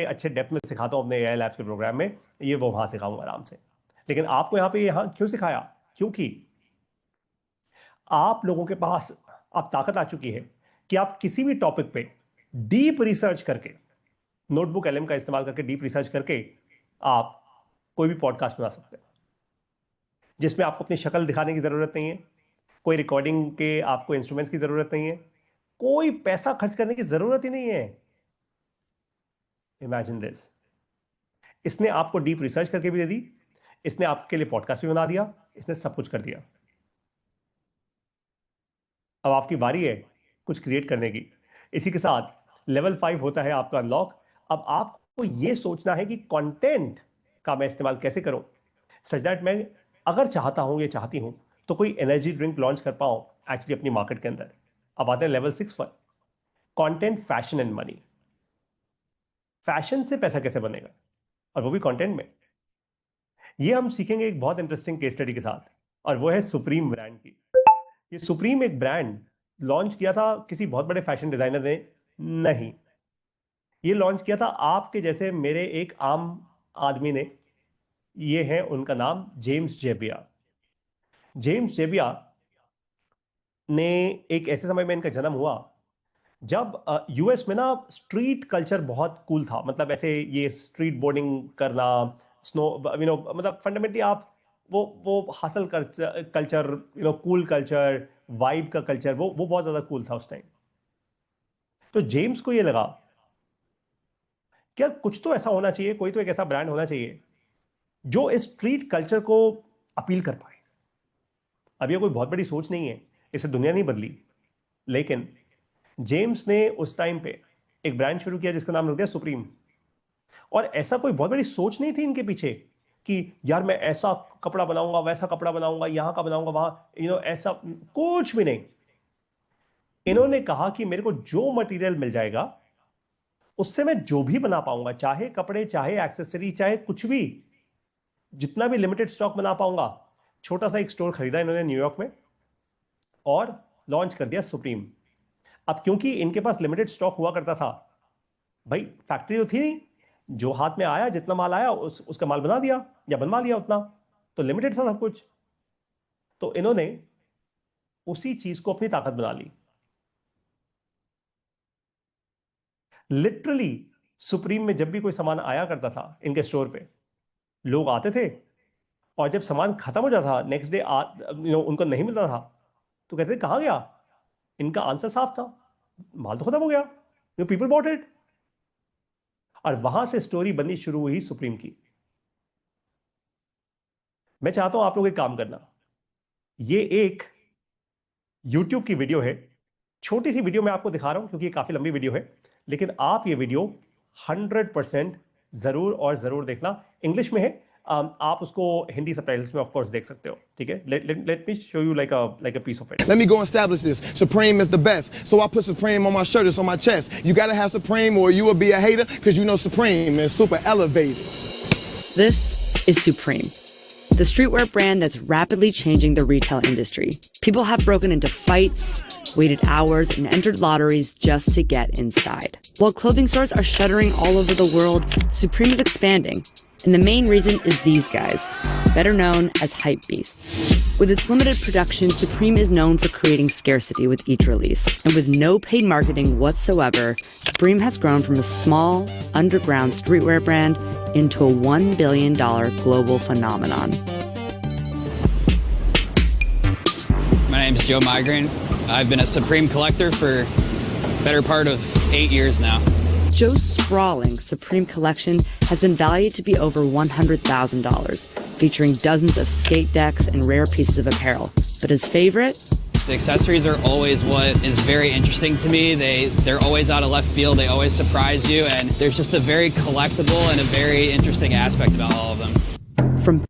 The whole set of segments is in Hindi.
अच्छे डेप्थ में सिखाता हूं अपने एआई लैब्स के प्रोग्राम में, ये वो वहां सिखाऊंगा आराम से। लेकिन आपको यहाँ क्यों सिखाया? क्योंकि आप लोगों के पास अब ताकत आ चुकी है कि आप किसी भी टॉपिक पे डीप रिसर्च करके, नोटबुक एलएम का इस्तेमाल करके डीप रिसर्च करके आप कोई भी पॉडकास्ट बना सकते हैं, जिसमें आपको अपनी शक्ल दिखाने की जरूरत नहीं है, कोई रिकॉर्डिंग के आपको इंस्ट्रूमेंट्स की जरूरत नहीं है, कोई पैसा खर्च करने की जरूरत ही नहीं है। Imagine this. इसने आपको डीप रिसर्च करके भी दे दी, इसने आपके लिए पॉडकास्ट भी बना दिया, इसने सब कुछ कर दिया। अब आपकी बारी है कुछ क्रिएट करने की। इसी के साथ लेवल 5 होता है आपका अनलॉक। अब आपको यह सोचना है कि कंटेंट का मैं इस्तेमाल कैसे करूं सच दैट मैं अगर चाहता हूं या चाहती हूं तो कोई एनर्जी ड्रिंक लॉन्च कर पाऊं एक्चुअली अपनी मार्केट के अंदर। अब आते हैं लेवल 6 पर, content, fashion and money. Fashion से पैसा कैसे बनेगा और वो भी कंटेंट में, ये हम सीखेंगे एक बहुत इंटरेस्टिंग केस स्टडी के साथ, और वो है सुप्रीम ब्रांड की। ये सुप्रीम एक ब्रांड लॉन्च किया था किसी बहुत बड़े फैशन डिजाइनर ने नहीं, ये लॉन्च किया था आपके जैसे मेरे एक आम आदमी ने। ये है उनका नाम जेम्स जेबिया। जेम्स जेबिया ने एक ऐसे समय में इनका जन्म हुआ जब यूएस में ना स्ट्रीट कल्चर बहुत कूल था। मतलब ऐसे ये स्ट्रीट बोर्डिंग करना, स्नो मतलब फंडामेंटली आप वो hustle culture, cool culture, vibe का कल्चर, वो बहुत ज्यादा कूल था उस टाइम। तो जेम्स को ये लगा क्या कुछ तो ऐसा होना चाहिए, कोई तो एक ऐसा ब्रांड होना चाहिए जो इस स्ट्रीट कल्चर को अपील कर पाए। अब ये कोई बहुत बड़ी सोच नहीं है, इससे दुनिया नहीं बदली, लेकिन जेम्स ने उस टाइम पे एक ब्रांड शुरू किया जिसका नाम रख दिया सुप्रीम। और ऐसा कोई बहुत बड़ी सोच नहीं थी इनके पीछे कि यार मैं ऐसा कपड़ा बनाऊंगा, वैसा कपड़ा बनाऊंगा, यहां का बनाऊंगा, वहां ऐसा कुछ भी नहीं। इन्होंने कहा कि मेरे को जो मटेरियल मिल जाएगा उससे मैं जो भी बना पाऊंगा, चाहे कपड़े, चाहे एक्सेसरी, चाहे कुछ भी, जितना भी लिमिटेड स्टॉक बना पाऊंगा। छोटा सा एक स्टोर खरीदा इन्होंने न्यूयॉर्क में और लॉन्च कर दिया सुप्रीम। अब क्योंकि इनके पास लिमिटेड स्टॉक हुआ करता था, भाई फैक्ट्री तो थी नहीं, जो हाथ में आया, जितना माल आया उसका माल बना दिया या बनवा लिया उतना, तो लिमिटेड था सब कुछ। तो इन्होंने उसी चीज को अपनी ताकत बना ली। लिटरली सुप्रीम में जब भी कोई सामान आया करता था इनके स्टोर पे, लोग आते थे और जब सामान खत्म हो जाता था नेक्स्ट डे, उनको नहीं मिलता था, तो कहते थे कहां गया। इनका आंसर साफ था, माल तो खत्म हो गया, पीपल बॉट इट। और वहां से स्टोरी बननी शुरू हुई सुप्रीम की। मैं चाहता हूं आप लोग एक काम करना, ये एक YouTube की वीडियो है, छोटी सी वीडियो मैं आपको दिखा रहा हूं क्योंकि ये काफी लंबी वीडियो है, लेकिन आप ये वीडियो 100% जरूर और जरूर देखना। इंग्लिश में है, आप उसको हिंदी सबटाइटल्स में ऑफ कोर्स देख सकते हो, ठीक है। Let me show you like a piece of it. Let me go establish this. Supreme is the best. So I put Supreme on my shirt, it's on my chest. You gotta have Supreme or you will be a hater, because you know Supreme is super elevated. This is Supreme, the streetwear brand that's rapidly changing the retail industry. People have broken into fights, waited hours, and entered lotteries just to get inside. While clothing stores are shuttering all over the world, Supreme is expanding. And the main reason is these guys, better known as hype beasts. With its limited production, Supreme is known for creating scarcity with each release. And with no paid marketing whatsoever, Supreme has grown from a small, underground streetwear brand into a $1 billion global phenomenon. My name is Joe Migraine. I've been a Supreme collector for the better part of 8 years now. Joe's sprawling Supreme collection has been valued to be over $100,000, featuring dozens of skate decks and rare pieces of apparel. But his favorite? The accessories are always what is very interesting to me. They're always out of left field. They always surprise you, and there's just a very collectible and a very interesting aspect about all of them. From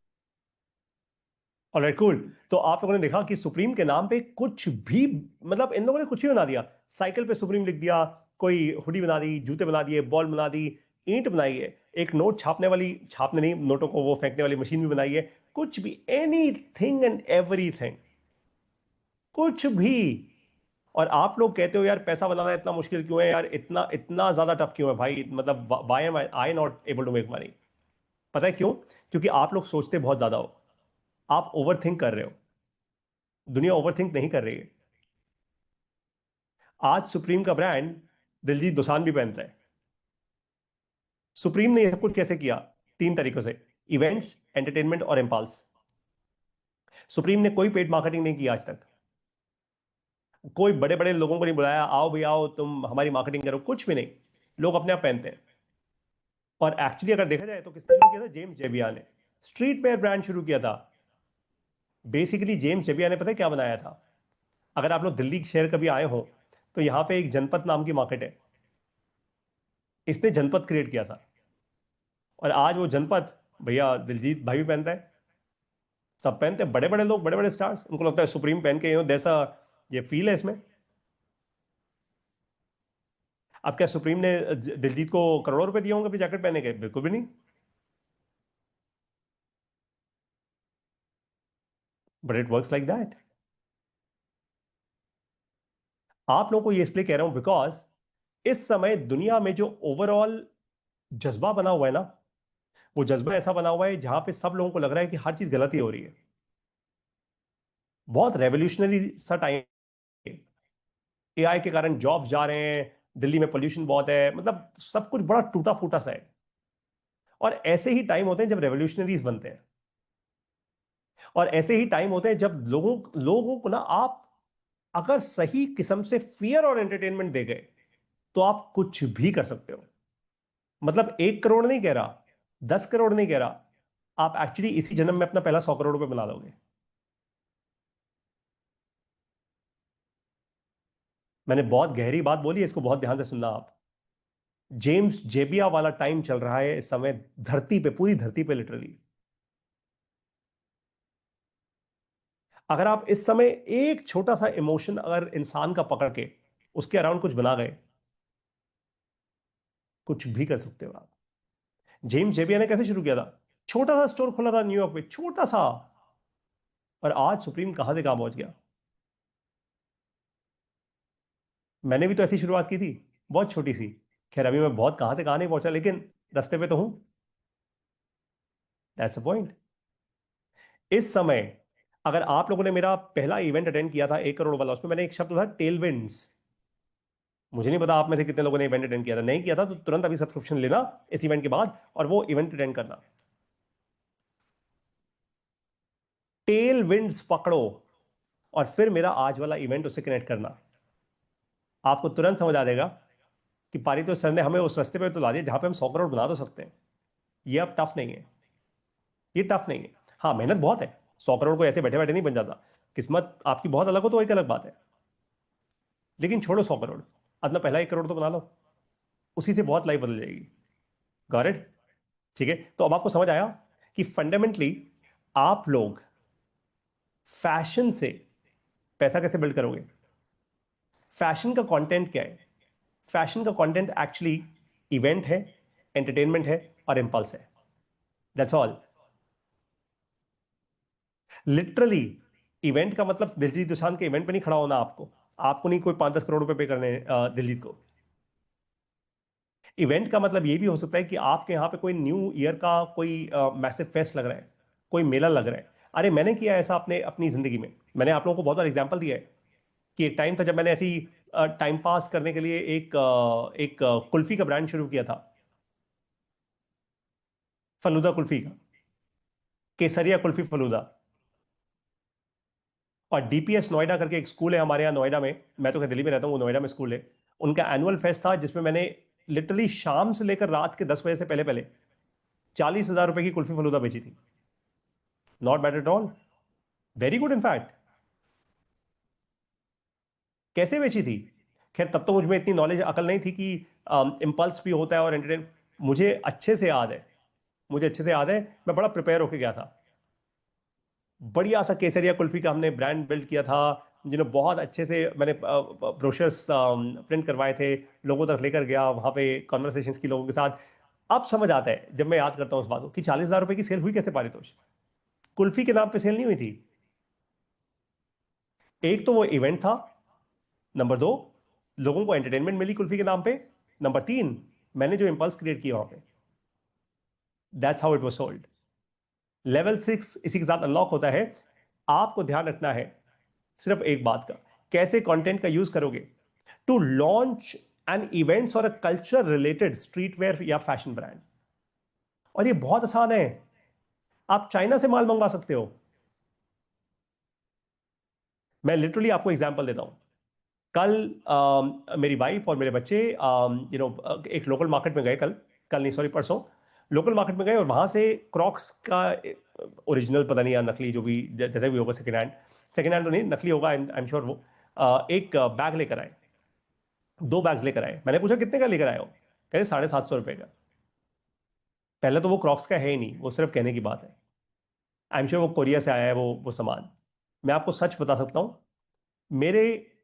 alright, cool. तो आप लोगों ने देखा कि सुप्रीम के नाम पे कुछ भी, मतलब इन लोगों ने कुछ भी बना दिया। साइकिल पे सुप्रीम लिख दिया, कोई हुडी बना दी, जूते बना दिए, बॉल बना दी, ईंट बनाई है, एक नोट छापने नहीं, नोटों को वो फेंकने वाली मशीन भी बनाई है। कुछ भी, एनीथिंग एंड एवरीथिंग, कुछ भी। और आप लोग कहते हो यार पैसा बनाना इतना मुश्किल क्यों है यार, इतना इतना ज्यादा टफ क्यों है भाई, मतलब why am I not able to make money? पता है क्यों? क्योंकि आप लोग सोचते बहुत ज्यादा हो, आप ओवर थिंक कर रहे हो। दुनिया ओवर थिंक नहीं कर रही है। आज सुप्रीम का ब्रांड दिलजीत दोसांझ भी पहनता है। सुप्रीम ने यह सब कुछ कैसे किया? 3 तरीकों से, इवेंट्स, एंटरटेनमेंट और इम्पल्स। सुप्रीम ने कोई पेड मार्केटिंग नहीं किया आज तक, कोई बड़े बड़े लोगों को नहीं बुलाया, आओ भाई आओ तुम हमारी मार्केटिंग करो, कुछ भी नहीं। लोग अपने आप पहनते हैं। और एक्चुअली अगर देखा जाए तो किसने शुरू किया था? जेम्स जेबिया ने स्ट्रीट वेयर ब्रांड शुरू किया था। बेसिकली जेम्स जेबिया ने पता है क्या बनाया था? अगर आप लोग दिल्ली शहर कभी आए हो तो यहां पे एक जनपद नाम की मार्केट है, इसने जनपद क्रिएट किया था। और आज वो जनपद भैया दिलजीत भाई भी पहनता है, सब पहनते हैं, बड़े बड़े लोग, बड़े बड़े स्टार्स, उनको लगता है सुप्रीम पहन के जैसा ये फील है इसमें। अब क्या सुप्रीम ने दिलजीत को करोड़ों रुपए दिए होंगे जैकेट पहने के? बिल्कुल भी नहीं। But it works like that. आप लोगों को ये इसलिए कह रहा हूं बिकॉज इस समय दुनिया में जो ओवरऑल जज्बा बना हुआ है ना, वो जज्बा ऐसा बना हुआ है जहां पे सब लोगों को लग रहा है कि हर चीज गलत ही हो रही है। बहुत रेवोल्यूशनरी सा टाइम। एआई के कारण जॉब्स जा रहे हैं, दिल्ली में पोल्यूशन बहुत है, मतलब सब कुछ बड़ा टूटा फूटा सा है। और ऐसे ही टाइम होते हैं जब रेवोल्यूशनरीज बनते हैं, और ऐसे ही टाइम होते हैं जब लोगों लोगों को ना आप अगर सही किस्म से फियर और एंटरटेनमेंट दे गए तो आप कुछ भी कर सकते हो। मतलब 1 करोड़ नहीं कह रहा, 10 करोड़ नहीं कह रहा, आप एक्चुअली इसी जन्म में अपना पहला 100 करोड़ रुपए बना लोगे। मैंने बहुत गहरी बात बोली है, इसको बहुत ध्यान से सुनना आप। जेम्स जेबिया वाला टाइम चल रहा है इस समय धरती पे, पूरी धरती पे लिटरली। अगर आप इस समय एक छोटा सा इमोशन अगर इंसान का पकड़ के उसके अराउंड कुछ बना गए, कुछ भी कर सकते हो आप। जेम्स जेबिया ने कैसे शुरू किया था? छोटा सा स्टोर खोला था न्यूयॉर्क में, छोटा सा, और आज सुप्रीम कहां से कहां पहुंच गया। मैंने भी तो ऐसी शुरुआत की थी, बहुत छोटी सी। खैर अभी मैं बहुत कहां से कहां नहीं पहुंचा, लेकिन रास्ते पे तो हूं। That's a point. इस समय अगर आप लोगों ने मेरा पहला इवेंट अटेंड किया था 1 करोड़ वाला, उसमें मैंने एक शब्द था टेलविंड्स। मुझे नहीं पता आप में से कितने लोगों ने इवेंट अटेंड किया था। नहीं किया था तो तुरंत अभी सब्सक्रिप्शन लेना इस इवेंट के बाद और वो इवेंट अटेंड करना। टेल विंड्स पकड़ो और फिर मेरा आज वाला इवेंट उससे कनेक्ट करना। आपको तुरंत समझ आ जाएगा कि पारितोष सर ने हमें उस रास्ते पे तो ला दिया जहां पे हम 100 करोड़ बना तो सकते हैं। ये अब टफ नहीं है, ये टफ नहीं है। हाँ मेहनत बहुत है, 100 करोड़ को ऐसे बैठे बैठे नहीं बन जाता। किस्मत आपकी बहुत अलग हो तो एक अलग बात है, लेकिन छोड़ो 100 करोड़, अपना पहला 1 करोड़ तो बना लो, उसी से बहुत लाइफ बदल जाएगी। Got it? ठीक है, तो अब आपको समझ आया कि फंडामेंटली आप लोग फैशन से पैसा कैसे बिल्ड करोगे। फैशन का कंटेंट क्या है? फैशन का कंटेंट एक्चुअली इवेंट है, एंटरटेनमेंट है और इंपल्स है। That's all. लिटरली इवेंट का मतलब दिलजीत दोसांझ के इवेंट पे नहीं खड़ा होना आपको, आपको नहीं कोई 5-10 करोड़ रुपए पे करने दिलजीत को। इवेंट का मतलब ये भी हो सकता है कि आपके यहाँ पे कोई न्यू ईयर का कोई मैसिव फेस्ट लग रहा है, कोई मेला लग रहा है। अरे मैंने किया ऐसा अपने अपनी जिंदगी में, मैंने आप लोगों को बहुत बार एग्जांपल दिया है कि एक टाइम था जब मैंने ऐसी टाइम पास करने के लिए एक कुल्फी का ब्रांड शुरू किया था, फलूदा कुल्फी का, केसरिया कुल्फी फलूदा। और डीपीएस नोएडा करके एक स्कूल है हमारे यहाँ नोएडा में, मैं तो दिल्ली में रहता हूँ, वो नोएडा में स्कूल है। उनका एनुअल फेस्ट था जिसमें मैंने लिटरली शाम से लेकर रात के 10 बजे से पहले पहले 40,000 रुपए की कुल्फी फलूदा बेची थी। Not bad at all, very good in fact. कैसे बेची थी? खैर तब तो मुझ में इतनी नॉलेज अकल नहीं थी कि इम्पल्स भी होता है और एंटरटेन। मुझे अच्छे से याद है, मुझे अच्छे से याद है, मैं बड़ा प्रिपेयर होकर गया था। बढ़िया सा केसरिया कुल्फी का हमने ब्रांड बिल्ड किया था, जिन्हें बहुत अच्छे से मैंने ब्रोशर्स प्रिंट करवाए थे, लोगों तक लेकर गया, वहां पे कॉन्वर्सेशंस की लोगों के साथ। अब समझ आता है जब मैं याद करता हूँ उस बात को कि 40,000 रुपए की सेल हुई कैसे पारितोष। कुल्फी के नाम पे सेल नहीं हुई थी। एक तो वो इवेंट था, नंबर 2, लोगों को एंटरटेनमेंट मिली कुल्फी के नाम पे। नंबर 3, मैंने जो इंपल्स क्रिएट किया वहां पे, that's how it was sold. Level 6 इसी के साथ अनलॉक होता है। आपको ध्यान रखना है सिर्फ एक बात का, कैसे कंटेंट का यूज करोगे टू लॉन्च एन इवेंट्स और a culture related street wear या फैशन ब्रांड। और ये बहुत आसान है, आप चाइना से माल मंगवा सकते हो। मैं लिटरली आपको एग्जांपल देता हूं। कल मेरी वाइफ और मेरे बच्चे एक लोकल मार्केट में गए, कल नहीं सॉरी परसों, लोकल मार्केट में गए और वहां से क्रॉक्स का ओरिजिनल पता नहीं या नकली जो भी जैसे भी होगा, सेकेंड हैंड तो नहीं, नकली होगा आई एम श्योर, वो एक बैग लेकर आए, 2 बैग्स लेकर आए। मैंने पूछा कितने का लेकर आए हो? कह रहे 750 का। पहले तो वो क्रॉक्स का है ही नहीं, वो सिर्फ कहने की बात है। आई एम श्योर वो कोरिया से आया है वो सामान। मैं आपको सच बता सकता हूं, मेरे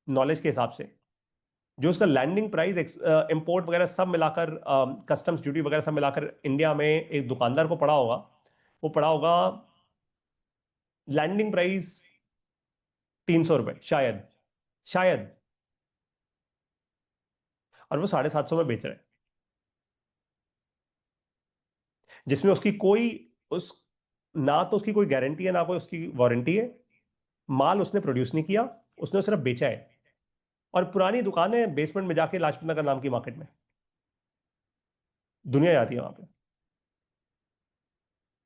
नॉलेज के हिसाब से जो उसका लैंडिंग प्राइस इंपोर्ट वगैरह सब मिलाकर, कस्टम्स ड्यूटी वगैरह सब मिलाकर इंडिया में एक दुकानदार को पड़ा होगा, वो पड़ा होगा लैंडिंग प्राइस 300 रुपए शायद, और वो 750 में बेच रहे हैं, जिसमें उसकी कोई उस ना तो उसकी कोई गारंटी है ना कोई उसकी वारंटी है। माल उसने प्रोड्यूस नहीं किया, उसने सिर्फ बेचा है। और पुरानी दुकान है बेसमेंट में जाके, लाजपत नगर नाम की मार्केट में, दुनिया जाती है वहां पे,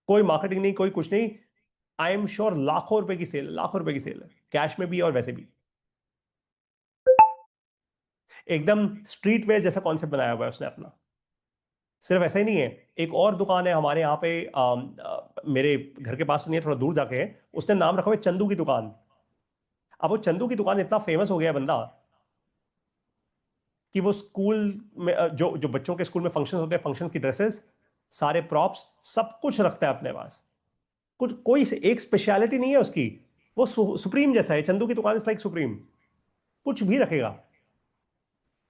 कोई मार्केटिंग नहीं, कोई कुछ नहीं। आई एम श्योर लाखों रुपए की सेल है, कैश में भी और वैसे भी। एकदम स्ट्रीट वेयर जैसा कॉन्सेप्ट बनाया हुआ है उसने अपना। सिर्फ ऐसा ही नहीं है, एक और दुकान है हमारे यहाँ पे, मेरे घर के पास नहीं है, थोड़ा दूर जाके है, उसने नाम रखा हुआ है चंदू की दुकान। अब वो चंदू की दुकान इतना फेमस हो गया है बंदा कि वो स्कूल में जो जो बच्चों के स्कूल में फंक्शन होते हैं, फंक्शंस की ड्रेसेस, सारे प्रॉप्स, सब कुछ रखता है अपने पास। कुछ कोई एक स्पेशलिटी नहीं है उसकी, वो सुप्रीम जैसा है। चंदू की दुकान इज लाइक सुप्रीम, कुछ भी रखेगा,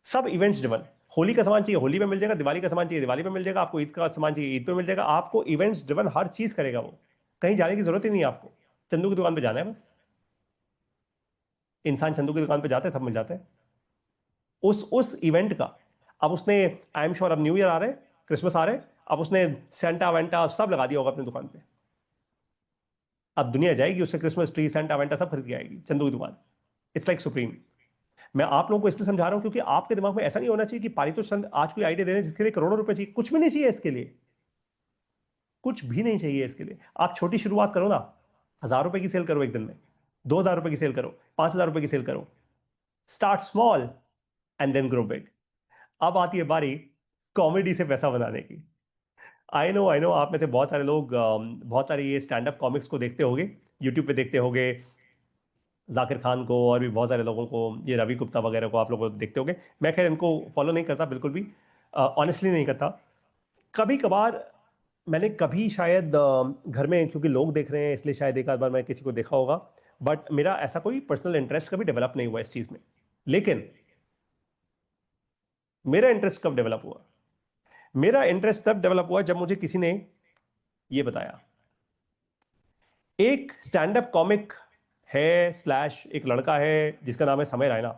सब इवेंट्स ड्रिवन। होली का सामान चाहिए होली में मिल जाएगा, दिवाली का सामान चाहिए दिवाली में मिल जाएगा, आपको ईद का सामान चाहिए ईद पे मिल जाएगा। आपको इवेंट्स ड्रिवन हर चीज करेगा वो, कहीं जाने की जरूरत ही नहीं है आपको, चंदू की दुकान पे जाना है बस। इंसान चंदू की दुकान पे जाते हैं, सब मिल जाते हैं उस इवेंट का। अब उसने, आई एम श्योर अब न्यू ईयर आ रहे, क्रिसमस आ रहे, अब उसने सेंटा वेंटा सब लगा दिया होगा अपनी दुकान पे। अब दुनिया जाएगी उससे क्रिसमस ट्री सेंटा वेंटा सब खरीद के आएगी चंदू की दुकान। It's like supreme. मैं आप लोगों को इसलिए समझा रहा हूं क्योंकि आपके दिमाग में ऐसा नहीं होना चाहिए कि पारितोष चंद आज कोई आइडिया दे रहे हैं जिसके लिए करोड़ों रुपए चाहिए। कुछ भी नहीं चाहिए इसके लिए, कुछ भी नहीं चाहिए इसके लिए। आप छोटी शुरुआत करो ना, 1000 रुपए की सेल करो एक दिन में, 2000 रुपए की सेल करो, 5000 रुपए की सेल करो। Start small and then grow big. अब आती है बारी कॉमेडी से पैसा बनाने की। आई नो आप में से बहुत सारे लोग बहुत सारे ये स्टैंड अप कॉमिक्स को देखते होंगे, यूट्यूब पे देखते होंगे, जाकिर खान को और भी बहुत सारे लोगों को, ये रवि गुप्ता वगैरह को आप लोग देखते होंगे। मैं खैर इनको फॉलो नहीं करता बिल्कुल भी, ऑनेस्टली नहीं करता। कभी कभार मैंने कभी शायद घर में क्योंकि लोग देख रहे हैं इसलिए शायद एक आध बार मैं किसी को देखा होगा, बट मेरा ऐसा कोई पर्सनल इंटरेस्ट कभी डेवलप नहीं हुआ इस चीज में। लेकिन मेरा इंटरेस्ट कब डेवलप हुआ? मेरा इंटरेस्ट तब डेवलप हुआ जब मुझे किसी ने ये बताया, एक स्टैंड अप कॉमिक है स्लैश एक लड़का है जिसका नाम है समय रैना।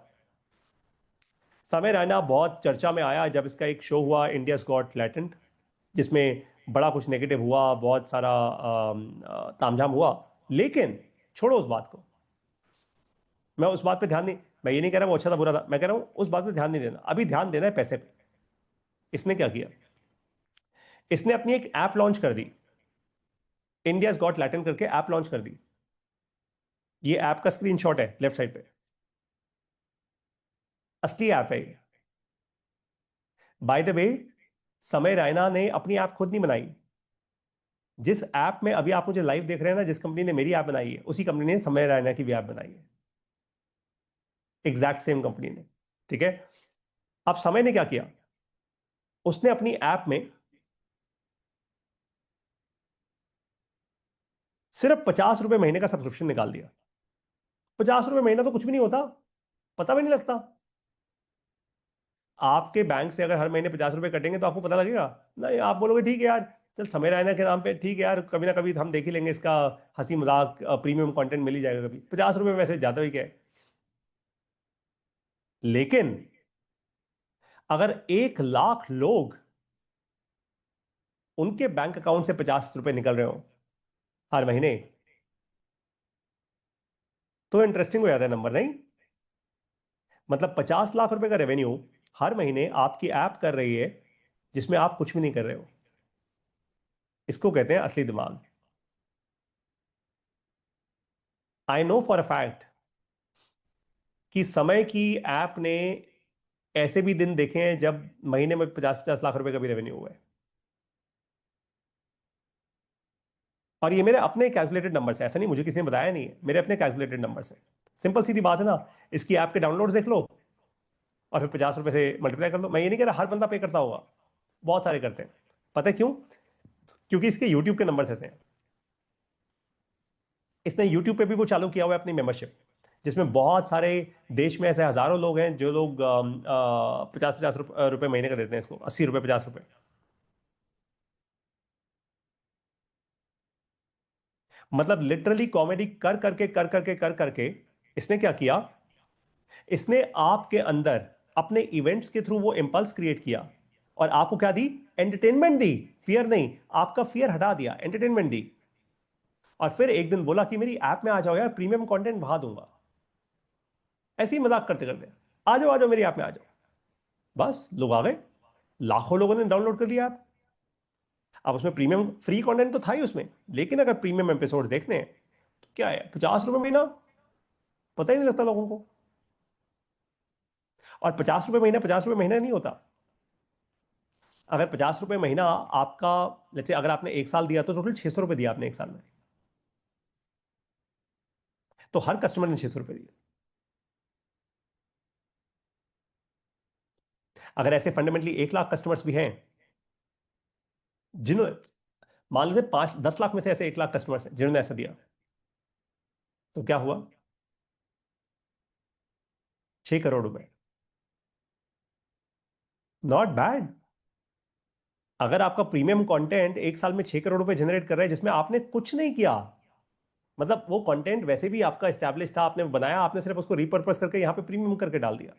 समय रैना बहुत चर्चा में आया जब इसका एक शो हुआ इंडियाज गॉट टैलेंट, जिसमें बड़ा कुछ नेगेटिव हुआ, बहुत सारा तामझाम हुआ। लेकिन छोड़ो उस बात को, मैं उस बात पे ध्यान नहीं, मैं ये नहीं कह रहा वो अच्छा था बुरा था, मैं कह रहा हूं उस बात पे ध्यान नहीं देना, अभी ध्यान देना है पैसे पे। इसने क्या किया, इसने अपनी एक ऐप लॉन्च कर दी, इंडियाज गॉट टैलेंट करके ऐप लॉन्च कर दी। ये ऐप का स्क्रीनशॉट है लेफ्ट साइड पे, असली ऐप है ये। बाय द वे, समय रैना ने अपनी ऐप खुद नहीं बनाई। जिस ऐप में अभी आप मुझे लाइव देख रहे हैं ना, जिस कंपनी ने मेरी ऐप बनाई है, उसी कंपनी ने समय रैना की भी ऐप बनाई है, एग्जैक्ट सेम कंपनी ने। ठीक है, अब समय ने क्या किया, उसने अपनी ऐप में सिर्फ 50 रुपए महीने का सब्सक्रिप्शन निकाल दिया। 50 रुपए महीना तो कुछ भी नहीं होता, पता भी नहीं लगता। आपके बैंक से अगर हर महीने 50 रुपए कटेंगे तो आपको पता लगेगा? नहीं, आप बोलोगे ठीक है यार, चल समय रैना के नाम पे ठीक है यार, कभी ना कभी हम देख ही लेंगे, इसका हंसी मजाक प्रीमियम कंटेंट मिल ही जाएगा कभी। 50 रुपए वैसे ज्यादा ही क्या है। लेकिन अगर 1 लाख लोग उनके बैंक अकाउंट से 50 रुपए निकल रहे हो हर महीने, तो इंटरेस्टिंग हो जाता है नंबर, नहीं? मतलब 50 लाख रुपए का रेवेन्यू हर महीने आपकी ऐप कर रही है, जिसमें आप कुछ भी नहीं कर रहे हो। इसको कहते हैं असली दिमाग। I know for a fact कि समय की ऐप ने ऐसे भी दिन देखे हैं जब महीने में 50-50 लाख रुपए का भी रेवेन्यू हुआ है। और ये मेरे अपने कैलकुलेटेड नंबर्स है, ऐसा नहीं मुझे किसी ने बताया नहीं है, मेरे अपने कैलकुलेटेड नंबर्स है। सिंपल सीधी बात है ना, इसकी ऐप के डाउनलोड देख लो और फिर 50 रुपए से मल्टीप्लाई कर लो। मैं ये नहीं कह रहा हर बंदा पे करता होगा, बहुत सारे करते हैं। पता है क्यों? क्योंकि इसके यूट्यूब के नंबर्स ऐसे हैं। इसने यूट्यूब पे भी वो चालू किया हुआ है अपनी मेंबरशिप, जिसमें बहुत सारे देश में ऐसे हजारों लोग हैं जो लोग 50-50 रुपए महीने का देते हैं इसको, 80 रुपए 50 रुपए। मतलब लिटरली कॉमेडी कर करके इसने क्या किया, इसने आपके अंदर अपने इवेंट्स के थ्रू वो इंपल्स क्रिएट किया और आपको क्या दी? एंटरटेनमेंट दी, फियर नहीं। आपका फियर हटा दिया, एंटरटेनमेंट दी। और फिर एक दिन बोला कि मेरी ऐप में आ जाओ यार, प्रीमियम कंटेंट बढ़ा दूंगा। ऐसे ही मजाक करते करते आ जाओ मेरी ऐप में आ जाओ। बस लोग आ गए, लाखों लोगों ने डाउनलोड कर लिया ऐप। अब उसमें प्रीमियम फ्री कंटेंट तो था ही उसमें, लेकिन अगर प्रीमियम एपिसोड देखने हैं तो क्या है, 50 रुपए महीना, पता ही नहीं लगता लोगों को। और 50 रुपए महीना 50 रुपए महीना नहीं होता। अगर 50 रुपए महीना आपका, जैसे अगर आपने 1 साल दिया तो टोटल 600 रुपए दिया आपने 1 साल में, तो हर कस्टमर ने 600 रुपए दिए। अगर ऐसे फंडामेंटली 1 लाख कस्टमर्स भी हैं, जिन्होंने, मान लीजिए 5-10 लाख में से ऐसे 1 लाख कस्टमर्स हैं जिन्होंने ऐसा दिया, तो क्या हुआ? 6 करोड़ रुपए। Not bad. अगर आपका प्रीमियम कंटेंट 1 साल में 6 करोड़ रुपए जनरेट कर रहा है जिसमें आपने कुछ नहीं किया, मतलब वो कंटेंट वैसे भी आपका एस्टैब्लिश था, आपने बनाया, आपने सिर्फ उसको रिपर्पस करके यहां पे प्रीमियम करके डाल दिया।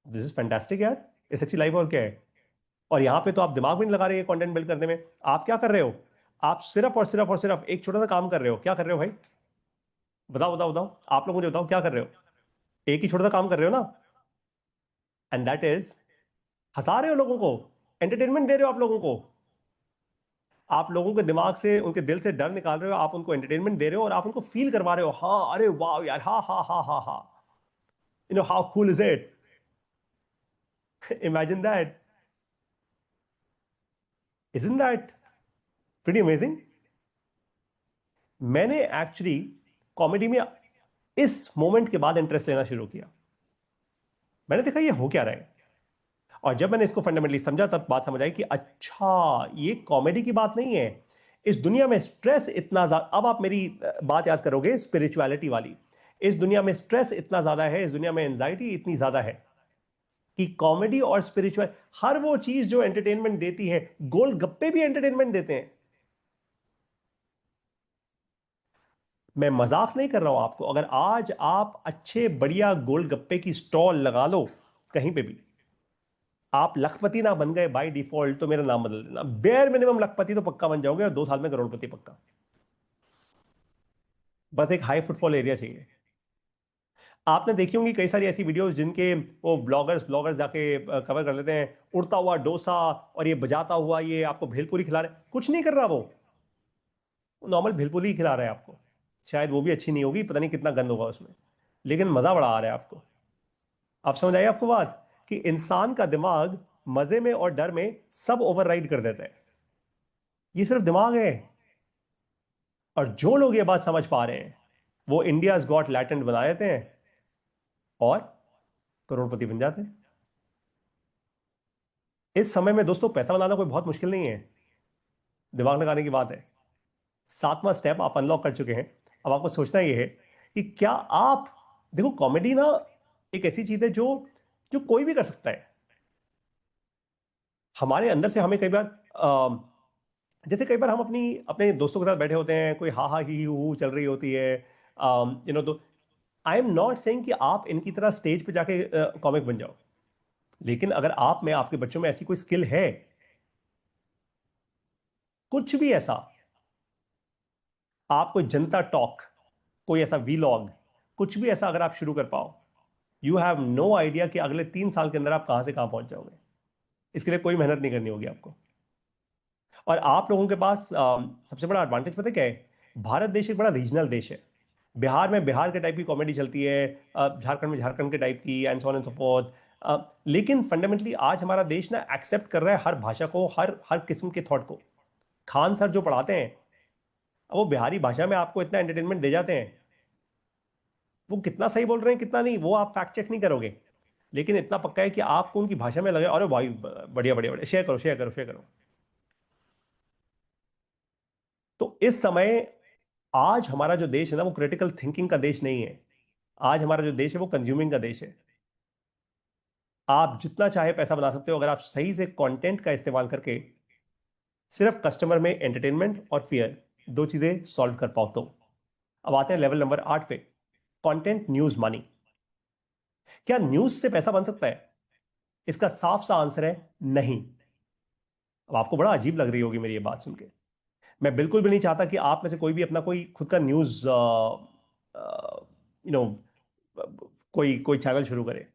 दिस इज फैंटास्टिक यार, इससे अच्छी लाइफ और क्या है? और यहां पे तो आप दिमाग भी नहीं लगा रहे कंटेंट बिल्ड करने में। आप क्या कर रहे हो? आप सिर्फ एक छोटा सा काम कर रहे हो। क्या कर रहे हो भाई? बताओ, आप लोग मुझे बताओ क्या कर रहे हो? एक ही छोटा सा काम कर रहे हो ना, एंड दैट इज हंसा रहे हो लोगों को, एंटरटेनमेंट दे रहे हो आप लोगों को। आप लोगों के दिमाग से, उनके दिल से डर निकाल रहे हो, आप उनको एंटरटेनमेंट दे रहे हो और आप उनको फील करवा रहे हो। हाँ, अरे वाह यार, हा हा हा हा हा, how cool is it? Imagine that, isn't that pretty amazing? मैंने एक्चुअली कॉमेडी में इस मोमेंट के बाद इंटरेस्ट लेना शुरू किया। मैंने देखा ये हो क्या रहा है, और जब मैंने इसको फंडामेंटली समझा तब बात समझ आई कि अच्छा, ये कॉमेडी की बात नहीं है। इस दुनिया में स्ट्रेस इतना ज्यादा, अब आप मेरी बात याद करोगे स्पिरिचुअलिटी वाली, इस दुनिया में स्ट्रेस इतना ज्यादा है, इस दुनिया में एंजाइटी इतनी ज्यादा है कि कॉमेडी और स्पिरिचुअल, हर वो चीज जो एंटरटेनमेंट देती है, गोलगप्पे भी एंटरटेनमेंट देते हैं। मैं मजाक नहीं कर रहा हूं आपको। अगर आज आप अच्छे बढ़िया गोलगप्पे की स्टॉल लगा लो कहीं पे भी, आप लखपति ना बन गए बाय डिफॉल्ट तो मेरा नाम बदल देना, बेयर मिनिमम लखपति तो पक्का बन जाओगे और 2 साल में करोड़पति पक्का। बस एक हाई फुटफॉल एरिया चाहिए। आपने देखी होंगी कई सारी ऐसी वीडियोस जिनके वो ब्लॉगर्स जाके कवर कर लेते हैं, उड़ता हुआ डोसा और ये बजाता हुआ ये आपको भेलपूरी खिला रहे, कुछ नहीं कर रहा वो नॉर्मल भेलपूरी ही खिला रहा है आपको। शायद वो भी अच्छी नहीं होगी, पता नहीं कितना गंद होगा उसमें, लेकिन मजा बड़ा आ रहा है आपको। आप समझ आइए आपको बात, कि इंसान का दिमाग मजे में और डर में सब ओवरराइड कर देता है। ये सिर्फ दिमाग है। और जो लोग ये बात समझ पा रहे हैं वो इंडियाज गॉट लैटेंट बना देते हैं और करोड़पति बन जाते हैं। इस समय में दोस्तों पैसा बनाना कोई बहुत मुश्किल नहीं है, दिमाग लगाने की बात है। 7वां स्टेप आप अनलॉक कर चुके हैं। अब आपको सोचना यह है कि क्या आप, देखो कॉमेडी ना एक ऐसी चीज है जो जो कोई भी कर सकता है। हमारे अंदर से हमें कई बार जैसे कई बार हम अपने दोस्तों के साथ बैठे होते हैं, कोई हा हा ही हू चल रही होती है, तो आई एम नॉट सेइंग कि आप इनकी तरह स्टेज पे जाके कॉमिक बन जाओ, लेकिन अगर आप में, आपके बच्चों में ऐसी कोई स्किल है, कुछ भी ऐसा, आप कोई जनता टॉक, कोई ऐसा वीलॉग, कुछ भी ऐसा अगर आप शुरू कर पाओ, यू हैव नो आइडिया कि अगले 3 साल के अंदर आप कहां से कहां पहुंच जाओगे। इसके लिए कोई मेहनत नहीं करनी होगी आपको। और आप लोगों के पास सबसे बड़ा एडवांटेज पता क्या है? भारत देश एक बड़ा रीजनल देश है। बिहार में बिहार के टाइप की कॉमेडी चलती है, झारखंड में झारखंड के टाइप की, and so on and so fourth. लेकिन फंडामेंटली आज हमारा देश ना एक्सेप्ट कर रहा है हर भाषा को, हर हर किस्म के थॉट को। खान सर जो पढ़ाते हैं वो बिहारी भाषा में आपको इतना एंटरटेनमेंट दे जाते हैं, वो कितना सही बोल रहे हैं कितना नहीं वो आप फैक्ट चेक नहीं करोगे, लेकिन इतना पक्का है कि आपको उनकी भाषा में लगे अरे भाई बढ़िया बढ़िया बढ़िया, शेयर करो शेयर करो शेयर करो। तो इस समय आज हमारा जो देश है ना वो क्रिटिकल थिंकिंग का देश नहीं है। आज हमारा जो देश है वो कंज्यूमिंग का देश है। आप जितना चाहे पैसा बना सकते हो अगर आप सही से कंटेंट का इस्तेमाल करके सिर्फ कस्टमर में एंटरटेनमेंट और फियर, 2 चीजें सॉल्व कर पाओ तो। अब आते हैं लेवल नंबर 8 पे, कंटेंट न्यूज मनी। क्या न्यूज से पैसा बन सकता है? इसका साफ सा आंसर है नहीं। अब आपको बड़ा अजीब लग रही होगी मेरी ये बात सुन के। मैं बिल्कुल भी नहीं चाहता कि आप में से कोई भी अपना कोई खुद का न्यूज यू नो कोई कोई चैनल शुरू करे।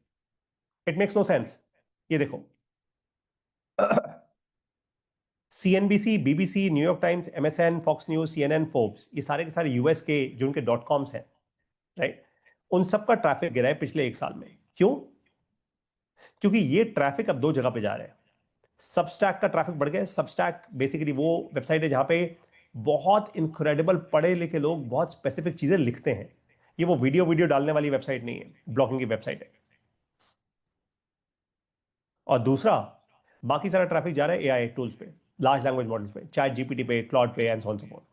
It makes no sense. ये देखो CNBC, BBC, New York Times, MSN, Fox News, CNN, Forbes, ये सारे के सारे यूएस के जो उनके .कॉम्स हैं, राइट, उन सबका ट्रैफिक गिरा है पिछले 1 साल में। क्यों? क्योंकि ये ट्रैफिक अब 2 जगह पे जा रहा है। सबस्टैक का ट्रैफिक बढ़ गया। सबस्टैक बेसिकली वो वेबसाइट है जहां पे बहुत इनक्रेडिबल पढ़े लिखे लोग बहुत स्पेसिफिक चीजें लिखते हैं। ये वो वीडियो डालने वाली वेबसाइट नहीं है, ब्लॉगिंग की वेबसाइट है। और दूसरा, बाकी सारा ट्रैफिक जा रहा है एआई टूल्स पे, लार्ज लैंग्वेज मॉडल्स पे, चैट जीपीटी पे, क्लॉड पे, and so on so fourth.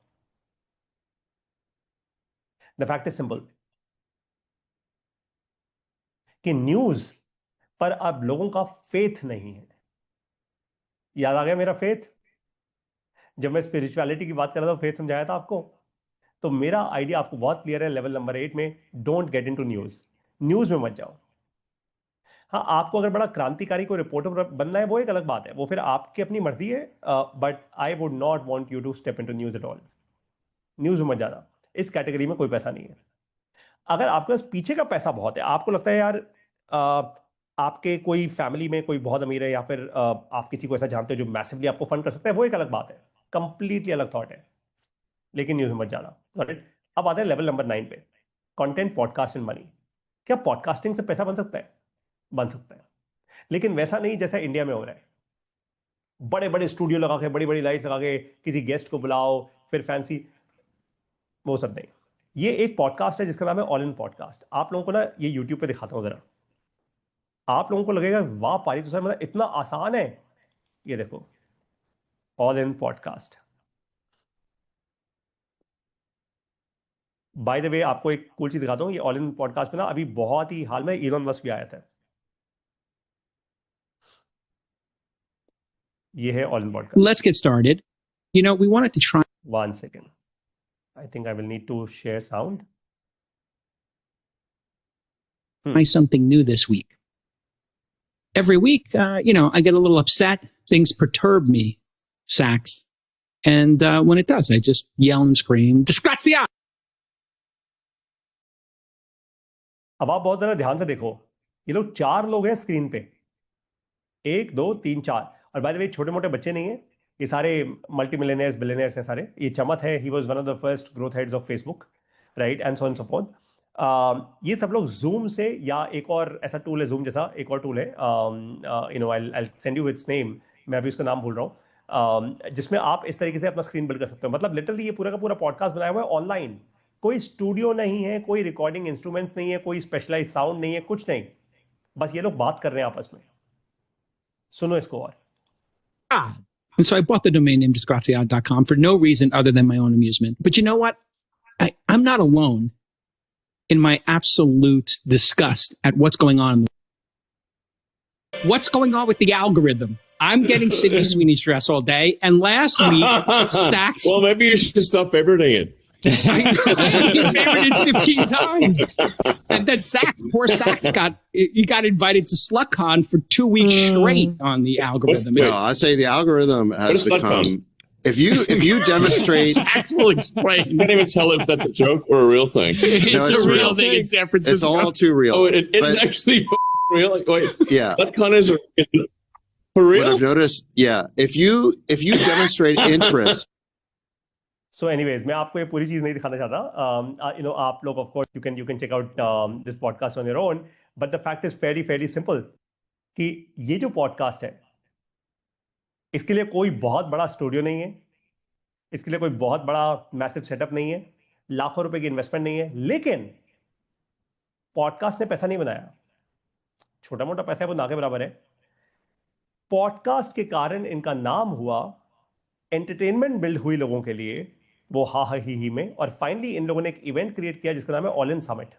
The fact is simple कि न्यूज पर अब लोगों का फेथ नहीं है। याद आ गया मेरा फेथ? जब मैं स्पिरिचुअलिटी की बात कर रहा था, फेथ समझाया था आपको। तो मेरा आइडिया आपको बहुत क्लियर है लेवल नंबर 8 में, don't get into news. News में मत जाओ। हाँ, आपको अगर बड़ा क्रांतिकारी कोई रिपोर्टर बनना है वो एक अलग बात है, वो फिर आपकी अपनी मर्जी है, but I would not want you to step into news at all. News में मत जाना, इस कैटेगरी में कोई पैसा नहीं है। अगर आपके पास पीछे का पैसा बहुत है, आपको लगता है यार आपके कोई फैमिली में कोई बहुत अमीर है, या फिर आप किसी को ऐसा जानते हो जो मैसिवली आपको फंड कर सकता है, वो एक अलग बात है, कंप्लीटली अलग थॉट है, लेकिन न्यूज में मत जाना। राइट? अब आते हैं लेवल नंबर 9 पे, कंटेंट, पॉडकास्ट एंड मनी। क्या पॉडकास्टिंग से पैसा बन सकता है? बन सकता है, लेकिन वैसा नहीं जैसा इंडिया में हो रहा है। बड़े बड़े स्टूडियो लगा के, बड़ी बड़ी लाइट्स लगा के, किसी गेस्ट को बुलाओ, फिर फैंसी, वो सब नहीं। ये एक पॉडकास्ट है जिसका नाम है ऑल इन पॉडकास्ट। आप लोगों को ना ये यूट्यूब पे दिखाता हूं जरा, आप लोगों को लगेगा वाह पारी तो सर मतलब इतना आसान है। ये देखो, all in podcast. By the way, आपको एक कूल चीज दिखाता हूं। ये ऑल इन पॉडकास्ट पे ना अभी बहुत ही हाल में इलॉन मस्क भी आया था। ये है all in podcast. Let's get started. You know, we wanted to try 1 second. I think I will need to share sound. something new this week. Every week, you know, I get a little upset. Things perturb me, Sax. And when it does, I just yell and scream, Disgrazia! अब आप बहुत जरा ध्यान से देखो, ये लोग 4 लोग हैं स्क्रीन पे, 1 2 3 4। और बाय द वे छोटे मोटे बच्चे नहीं है, ये सारे मल्टी मिलियनियर्स, बिलियनियर्स हैं सारे। ये चमत है, he was one of the first growth heads of Facebook, right, and so on so fourth. ये सब लोग जूम से, या एक और ऐसा टूल है जूम जैसा, एक और टूल है, you know I send you it's name, मैं अभी उसका नाम भूल रहा हूँ, जिसमें आप इस तरीके से अपना स्क्रीन बिल्ड कर सकते हो। मतलब लिटरली ये पूरा का पूरा पॉडकास्ट बनाया हुआ है ऑनलाइन। कोई स्टूडियो नहीं है, कोई रिकॉर्डिंग इंस्ट्रूमेंट्स नहीं है, कोई स्पेशलाइज साउंड नहीं है, कुछ नहीं, बस ये लोग बात कर रहे हैं आपस में। सुनो इसको। और And so I bought the domain name disgrazia.com for no reason other than my own amusement. But you know what? I'm not alone in my absolute disgust at what's going on. What's going on with the algorithm? I'm getting Sydney Sweeney's dress all day. And last week, Sax... Well, maybe you should stop everything it. He favorited 15 times. And then poor Sachs got invited to SlutCon for 2 weeks straight on the algorithm. No, I say the algorithm has become. If you demonstrate, Sachs will explain. You can't even tell if that's a joke or a real thing. It's a real thing in San Francisco. it's all too real. Oh, it's actually real. Like, wait, Yeah. SlutCon is for What real? I've noticed, yeah, if you demonstrate interest. So anyways, मैं आपको ये पूरी चीज नहीं दिखाना चाहता. आप लोग of course you can check out this podcast on your own, but the fact is fairly simple कि ये जो podcast है इसके लिए कोई बहुत बड़ा स्टूडियो नहीं है, इसके लिए कोई बहुत बड़ा मैसिव सेटअप नहीं है, लाखों रुपए की इन्वेस्टमेंट नहीं है, लेकिन पॉडकास्ट ने पैसा नहीं बनाया. छोटा मोटा पैसा है वो ना के बराबर है. पॉडकास्ट के कारण इनका नाम हुआ, एंटरटेनमेंट बिल्ड हुई लोगों के लिए, वो हा ही में, और फाइनली इन लोगों ने एक इवेंट क्रिएट किया जिसका नाम है ऑल इन समिट.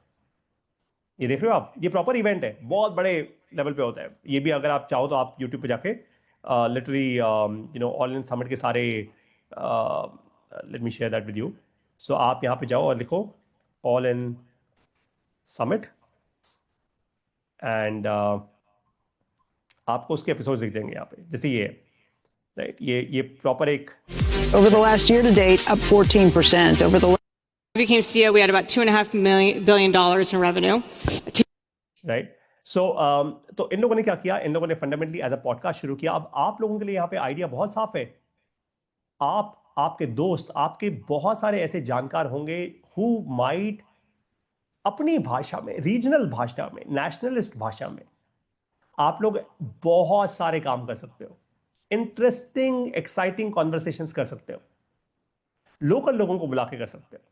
ये देख रहे हो आप, ये प्रॉपर इवेंट है, बहुत बड़े लेवल पे होता है. ये भी अगर आप चाहो तो आप यूट्यूब पे जाके लिटरली ऑल इन समिट के सारे, let me share that with you. So आप यहाँ पे जाओ और लिखो ऑल इन समिट एंड आपको उसके एपिसोड दिख जाएंगे यहाँ पे, जैसे ये है, राइट. ये प्रॉपर एक Over the last year to date, up 14%. Over the became CEO, we had about $2.5 billion in revenue. Right. सो तो इन लोगों ने क्या किया, इन लोगों ने फंडामेंटली एज अ पॉडकास्ट शुरू किया. अब आप लोगों के लिए यहाँ पे आइडिया बहुत साफ है. आपके दोस्त, आपके बहुत सारे ऐसे जानकार होंगे हु माइट अपनी भाषा में, रीजनल भाषा में, नेशनलिस्ट भाषा में आप लोग बहुत सारे काम कर सकते हो. इंटरेस्टिंग एक्साइटिंग कॉन्वर्सेशंस कर सकते हो, लोकल लोगों को बुला के कर सकते हो,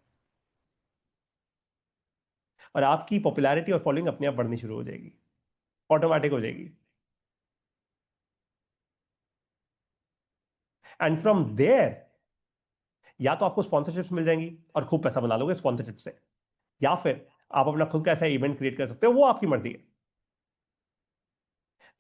और आपकी पॉपुलैरिटी और फॉलोइंग अपने आप बढ़नी शुरू हो जाएगी, ऑटोमेटिक हो जाएगी. एंड फ्रॉम देयर या तो आपको स्पॉन्सरशिप्स मिल जाएंगी और खूब पैसा बना लोगे स्पॉन्सरशिप से, या फिर आप अपना खुद का ऐसा इवेंट क्रिएट कर सकते हो, वो आपकी मर्जी है.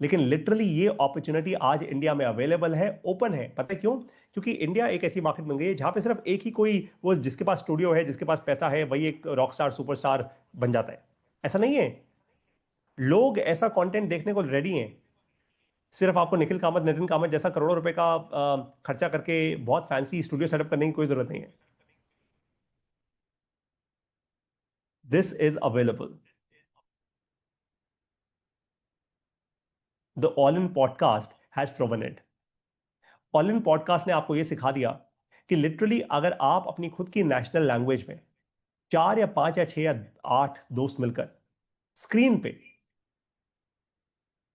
लेकिन लिटरली ये अपॉर्चुनिटी आज इंडिया में अवेलेबल है, ओपन है. पता है क्यों? क्योंकि इंडिया एक ऐसी मार्केट बन गई है जहां पे सिर्फ एक ही कोई, वो जिसके पास स्टूडियो है, जिसके पास पैसा है, वही एक रॉक स्टार सुपरस्टार बन जाता है. ऐसा नहीं है. लोग ऐसा कंटेंट देखने को रेडी हैं. सिर्फ आपको नितिन कामत जैसा करोड़ों रुपए का खर्चा करके बहुत फैंसी स्टूडियो सेटअप करने की कोई जरूरत नहीं है. This is available. The All-in Podcast has proven it. All-in Podcast ने आपको ये सिखा दिया कि लिटरली अगर आप अपनी खुद की नेशनल लैंग्वेज में 4 या 5 या 6 या 8 दोस्त मिलकर स्क्रीन पे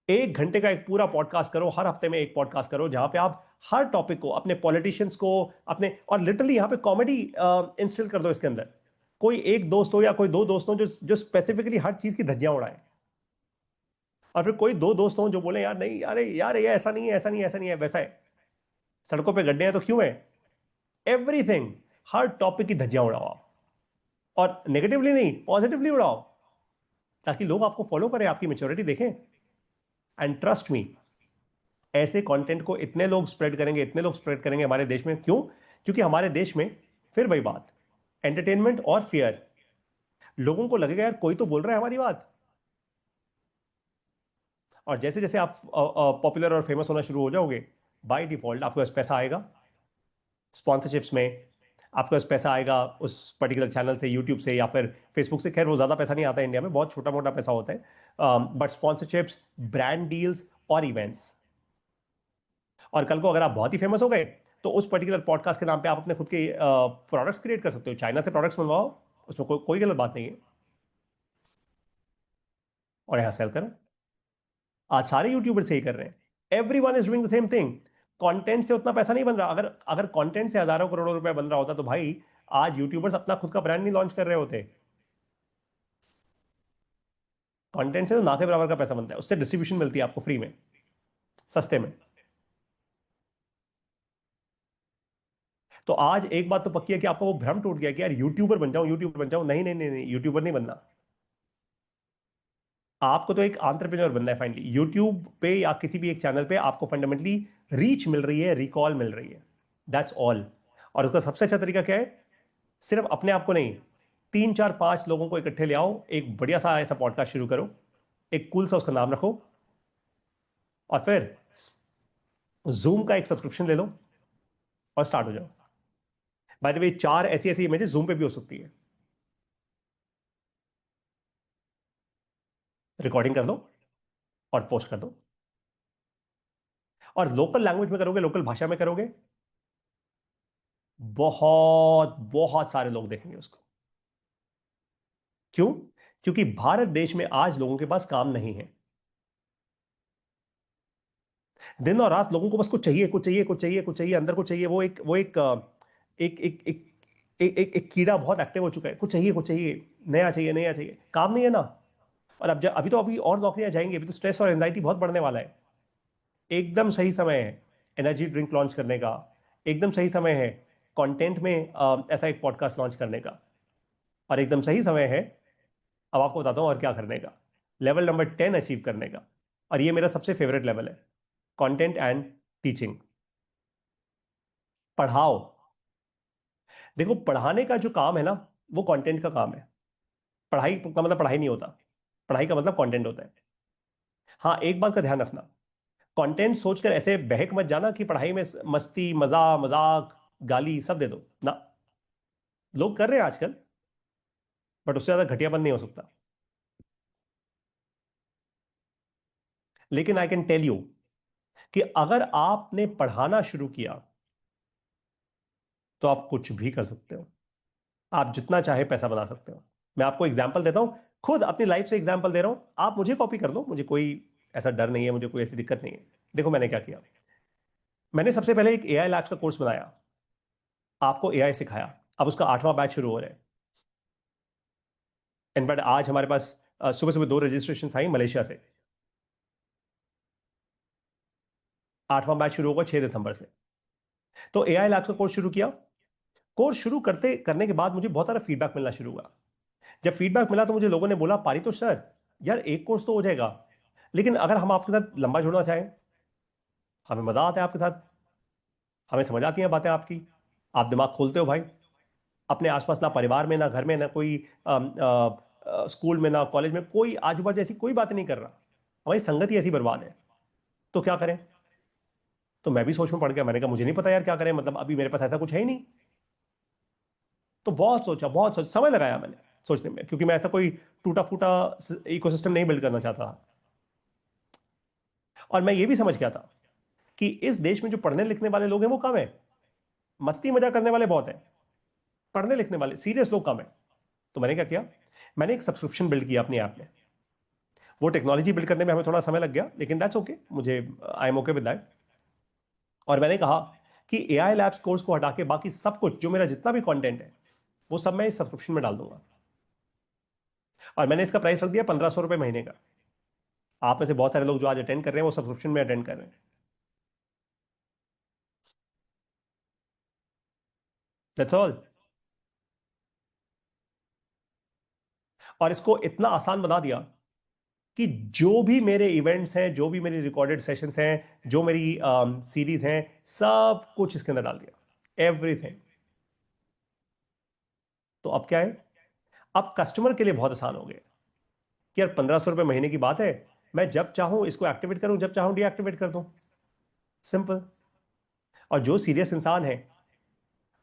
1 घंटे का एक पूरा पॉडकास्ट करो, हर हफ्ते में एक पॉडकास्ट करो जहां पे आप हर टॉपिक को, अपने पॉलिटिशियंस को, अपने, और लिटरली यहां पे कॉमेडी इंस्टॉल कर दो इसके अंदर. कोई एक दोस्त हो या कोई 2 दोस्त हो जो स्पेसिफिकली हर चीज की धज्जियां उड़ाए, और फिर कोई 2 दोस्त हों जो बोले यार नहीं, यार ये ऐसा नहीं है, ऐसा नहीं है, ऐसा नहीं है, वैसा है. सड़कों पे गड्ढे हैं तो क्यों है? एवरीथिंग, हर टॉपिक की धज्जियां उड़ाओ आप, और नेगेटिवली नहीं, पॉजिटिवली उड़ाओ, ताकि लोग आपको फॉलो करें, आपकी मैच्योरिटी देखें. एंड ट्रस्ट मी, ऐसे कंटेंट को इतने लोग स्प्रेड करेंगे हमारे देश में. क्यों? क्योंकि हमारे देश में फिर वही बात, एंटरटेनमेंट और फियर. लोगों को लगेगा यार कोई तो बोल रहा है हमारी बात, और जैसे जैसे आप पॉपुलर और फेमस होना शुरू हो जाओगे, बाय डिफॉल्ट आपके पास पैसा आएगा स्पॉन्सरशिप्स में, आपके पास पैसा आएगा उस पर्टिकुलर चैनल से, यूट्यूब से या फिर फेसबुक से. खैर वो ज़्यादा पैसा नहीं आता इंडिया में, बहुत छोटा मोटा पैसा होता है, बट स्पॉन्सरशिप्स, ब्रांड डील्स और इवेंट्स. और कल को अगर आप बहुत ही फेमस हो गए तो उस पर्टिकुलर पॉडकास्ट के नाम पे आप अपने खुद के प्रोडक्ट्स क्रिएट कर सकते हो. चाइना से प्रोडक्ट्स मंगवाओ, उसमें कोई गलत बात नहीं है, और यहाँ सेल करो. आज सारे यूट्यूबर से ही कर रहे हैं. Everyone is doing the same thing. Content से उतना पैसा नहीं बन रहा. अगर कंटेंट से हजारों करोड़ों रुपए बन रहा होता तो भाई आज यूट्यूबर्स अपना खुद का ब्रांड नहीं लॉन्च कर रहे होते. कंटेंट से तो ना के बराबर का पैसा बनता है, उससे डिस्ट्रीब्यूशन मिलती है आपको फ्री में, सस्ते में. तो आज एक बात तो पक्की है कि आपका वो भ्रम टूट गया कि यार यूट्यूबर बन जाऊं. नहीं, यूट्यूबर नहीं बनना. आपको तो एक एंटरप्रेन्योर बनना है फाइनली. यूट्यूब पे या किसी भी एक चैनल पे आपको फंडामेंटली रीच मिल रही है, रिकॉल मिल रही है, दैट्स ऑल. और उसका सबसे अच्छा तरीका क्या है? सिर्फ अपने आप को नहीं, 3 4 5 लोगों को इकट्ठे ले आओ, एक बढ़िया सा ऐसा पॉडकास्ट शुरू करो, एक कूल सा उसका नाम रखो, और फिर जूम का एक सब्सक्रिप्शन ले लो और स्टार्ट हो जाओ। बाय द वे 4 ऐसी ऐसी इमेजेस जूम पे भी हो सकती है। रिकॉर्डिंग कर लो और पोस्ट कर दो, और लोकल लैंग्वेज में करोगे, लोकल भाषा में करोगे, बहुत बहुत सारे लोग देखेंगे उसको। क्यों? क्योंकि भारत देश में आज लोगों के पास काम नहीं है। दिन और रात लोगों को बस कुछ चाहिए, कुछ चाहिए, कुछ चाहिए, कुछ चाहिए, अंदर कुछ चाहिए। वो एक एक एक एक एक कीड़ा बहुत एक्टिव हो चुका है, कुछ चाहिए, कुछ चाहिए, नया चाहिए, नया चाहिए। काम नहीं है ना। और अब अभी और नौकरियां जाएंगी, अभी तो स्ट्रेस और एंजाइटी बहुत बढ़ने वाला है। एकदम सही समय है एनर्जी ड्रिंक लॉन्च करने का, एकदम सही समय है कंटेंट में ऐसा एक पॉडकास्ट लॉन्च करने का, और एकदम सही समय है, अब आपको बताता हूं और क्या करने का, लेवल नंबर 10 अचीव करने का। और ये मेरा सबसे फेवरेट लेवल है, कंटेंट एंड टीचिंग। पढ़ाओ। देखो, पढ़ाने का जो काम है ना, वो कंटेंट का काम है। पढ़ाई का मतलब पढ़ाई नहीं होता, पढ़ाई का मतलब कंटेंट होता है। हाँ, एक बात का ध्यान रखना, कंटेंट सोचकर ऐसे बहक मत जाना कि पढ़ाई में मस्ती, मजा, मजाक, गाली सब दे दो ना। लोग कर रहे हैं आजकल, बट उससे ज्यादा घटियापन नहीं हो सकता। लेकिन आई कैन टेल यू कि अगर आपने पढ़ाना शुरू किया तो आप कुछ भी कर सकते हो। आप जितना चाहे पैसा बना सकते हो। मैं आपको एग्जांपल देता हूं, खुद अपनी लाइफ से एग्जांपल दे रहा हूं। आप मुझे कॉपी कर लो, मुझे कोई ऐसा डर नहीं है, मुझे कोई ऐसी दिक्कत नहीं है। देखो मैंने क्या किया। मैंने सबसे पहले एक एआई लैब्स का कोर्स बनाया, आपको एआई सिखाया। अब उसका 8वां बैच शुरू हो रहा है। इनफैक्ट आज हमारे पास सुबह सुबह 2 रजिस्ट्रेशन आई मलेशिया से। 8वां बैच शुरू होगा 6 दिसंबर से। तो एआई लैब्स का कोर्स शुरू किया। कोर्स शुरू करने के बाद मुझे बहुत सारा फीडबैक मिलना शुरू हुआ। जब फीडबैक मिला तो मुझे लोगों ने बोला, पारितोष सर, यार एक कोर्स तो हो जाएगा, लेकिन अगर हम आपके साथ लंबा जुड़ना चाहें, हमें मजा आता है आपके साथ, हमें समझ आती हैं बातें आपकी, आप दिमाग खोलते हो भाई। अपने आसपास ना परिवार में, ना घर में, ना कोई स्कूल में, ना कॉलेज में कोई आजू बाजू ऐसी कोई बात नहीं कर रहा, हमारी संगत ही ऐसी बर्बाद है, तो क्या करें? तो मैं भी सोच में पड़ गया। मैंने कहा मुझे नहीं पता यार क्या करें, मतलब अभी मेरे पास ऐसा कुछ है ही नहीं। तो बहुत सोचा, समय लगाया मैंने सोचने में, क्योंकि मैं ऐसा कोई टूटा फूटा इकोसिस्टम नहीं बिल्ड करना चाहता। और मैं ये भी समझ गया था कि इस देश में जो पढ़ने लिखने वाले लोग हैं वो कम है, मस्ती मजा करने वाले बहुत हैं, पढ़ने लिखने वाले सीरियस लोग कम है। तो मैंने क्या किया, मैंने एक सब्सक्रिप्शन बिल्ड किया अपने ऐप में। वो टेक्नोलॉजी बिल्ड करने में हमें थोड़ा समय लग गया, लेकिन दैट्स ओके, मुझे I am okay with that. और मैंने कहा कि एआई लैब्स कोर्स को हटा के बाकी सब कुछ, जो मेरा जितना भी कंटेंट है, वो सब मैं इस सब्सक्रिप्शन में डाल दूंगा। और मैंने इसका प्राइस रख दिया 1500 रुपए महीने का। आप में से बहुत सारे लोग जो आज अटेंड कर रहे हैं वो सब्सक्रिप्शन में अटेंड कर रहे हैं। That's all. और इसको इतना आसान बना दिया कि जो भी मेरे इवेंट्स हैं, जो भी मेरी रिकॉर्डेड सेशंस हैं, जो मेरी सीरीज हैं, सब कुछ इसके अंदर डाल दिया, एवरीथिंग। तो अब क्या है, अब कस्टमर के लिए बहुत आसान हो गया कि यार 1500 रुपए महीने की बात है, मैं जब चाहूं इसको एक्टिवेट करूं, जब चाहूं डीएक्टिवेट कर दूं, सिंपल। और जो सीरियस इंसान है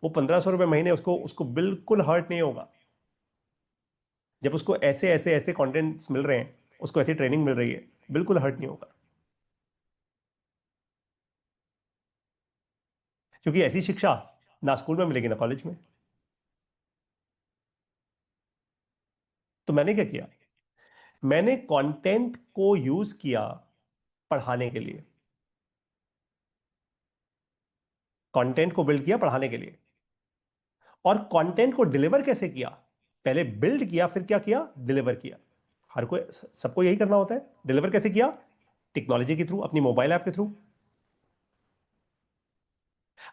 वो 1500 रुपए महीने, उसको उसको बिल्कुल हर्ट नहीं होगा जब उसको ऐसे ऐसे ऐसे कंटेंट्स मिल रहे हैं, उसको ऐसी ट्रेनिंग मिल रही है, बिल्कुल हर्ट नहीं होगा। क्योंकि ऐसी शिक्षा ना स्कूल में मिलेगी ना कॉलेज में। तो मैंने क्या किया, मैंने कंटेंट को यूज किया पढ़ाने के लिए, कंटेंट को बिल्ड किया पढ़ाने के लिए। और कंटेंट को डिलीवर कैसे किया, पहले बिल्ड किया, फिर क्या किया, डिलीवर किया। हर कोई, सबको यही करना होता है। डिलीवर कैसे किया, टेक्नोलॉजी के थ्रू, अपनी मोबाइल ऐप के थ्रू।